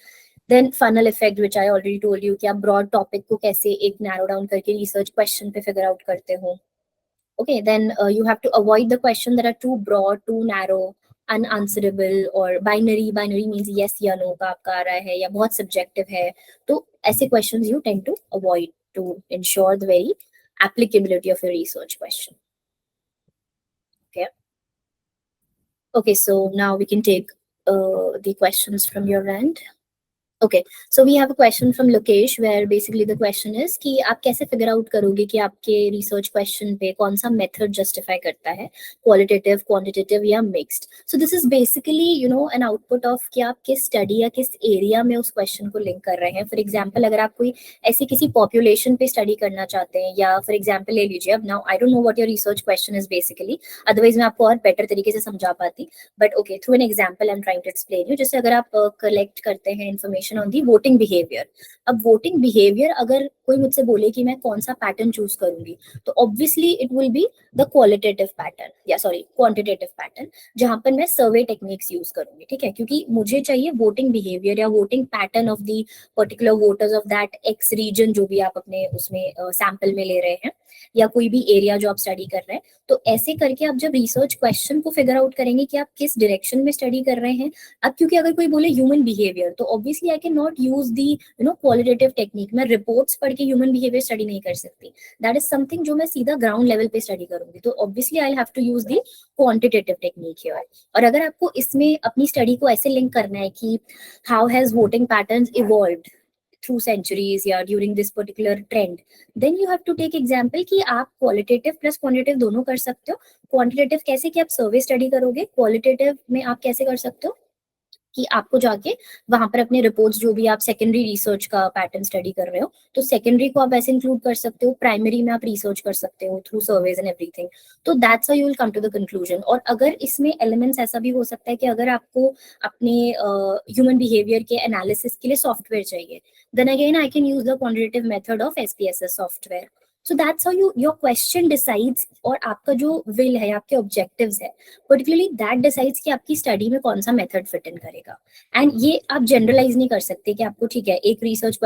Then funnel effect which I already told you कि आप broad topic को कैसे एक narrow down करके research question पे figure out करते हो. Okay, then you have to avoid the question that are too broad, too narrow, unanswerable or binary. Binary means yes या no का आपका आ रहा है या बहुत subjective है. तो ऐसे questions you tend to avoid to ensure the very applicability of your research question. Okay. Okay, so now we can take the questions from your end. Okay, so we have a question from Lokesh where basically the question is कि आप कैसे figure out करोगे कि आपके research question पे कौन सा method justify करता है, qualitative, quantitative या mixed. So this is basically an output of कि आप किस study या किस area में उस question को link कर रहे हैं. For example, अगर आप कोई ऐसी किसी population पे study करना चाहते हैं या for example ले लीजिए अब, now I don't know what your research question is basically, otherwise मैं आपको और better तरीके से समझा पाती, but okay, through an example I'm trying to explain you. जैसे अगर आप collect करते हैं information on the voting behavior. अब voting behavior अगर कोई मुझसे बोले कि मैं कौन सा पैटर्न चूज करूंगी, तो obviously it will be the qualitative pattern या सॉरी क्वांटिटेटिव पैटर्न, जहां पर मैं सर्वे टेक्निक्स यूज करूंगी. ठीक है, क्योंकि मुझे चाहिए वोटिंग बिहेवियर या voting pattern of the particular voters of that X region जो भी आप अपने उसमें सैंपल में ले रहे हैं या कोई भी एरिया जो आप स्टडी कर रहे हैं. तो ऐसे करके आप जब रिसर्च क्वेश्चन को फिगर आउट करेंगे कि आप किस डायरेक्शन में स्टडी कर रहे हैं. अब क्योंकि अगर कोई बोले ह्यूमन बिहेवियर, तो obviously I can not use the qualitative technique. मैं रिपोर्ट्स पढ़ के ह्यूमन बिहेवियर स्टडी नहीं कर सकती. दैट इज समथिंग जो मैं सीधा ग्राउंड लेवल पे स्टडी करूंगी. तो obviously I have to use the quantitative technique here. और अगर आपको इसमें अपनी स्टडी को ऐसे लिंक करना है कि how has voting patterns evolved through centuries या during this particular trend, then you have to take example कि आप qualitative plus quantitative दोनों कर सकते हो. quantitative कैसे कि आप सर्वे स्टडी करोगे, qualitative में आप कैसे कर सकते हो कि आपको जाके वहां पर अपने रिपोर्ट्स, जो भी आप सेकेंडरी रिसर्च का पैटर्न स्टडी कर रहे हो, तो सेकेंडरी को आप ऐसे इंक्लूड कर सकते हो, प्राइमरी में आप रिसर्च कर सकते हो थ्रू सर्वेज एंड एवरीथिंग। तो that's how you will come to the conclusion. और अगर इसमें एलिमेंट्स ऐसा भी हो सकता है कि अगर आपको अपने ह्यूमन बिहेवियर के एनालिसिस के लिए सॉफ्टवेयर चाहिए, then again I can use the quantitative method of SPSS software. So that's how your question decides, और आपका जो will है, आपके objectives है, particularly that decides कि आपकी study में कौन सा method fit in करेगा। And ये आप generalize नहीं कर सकते कि आपको ठीक है एक research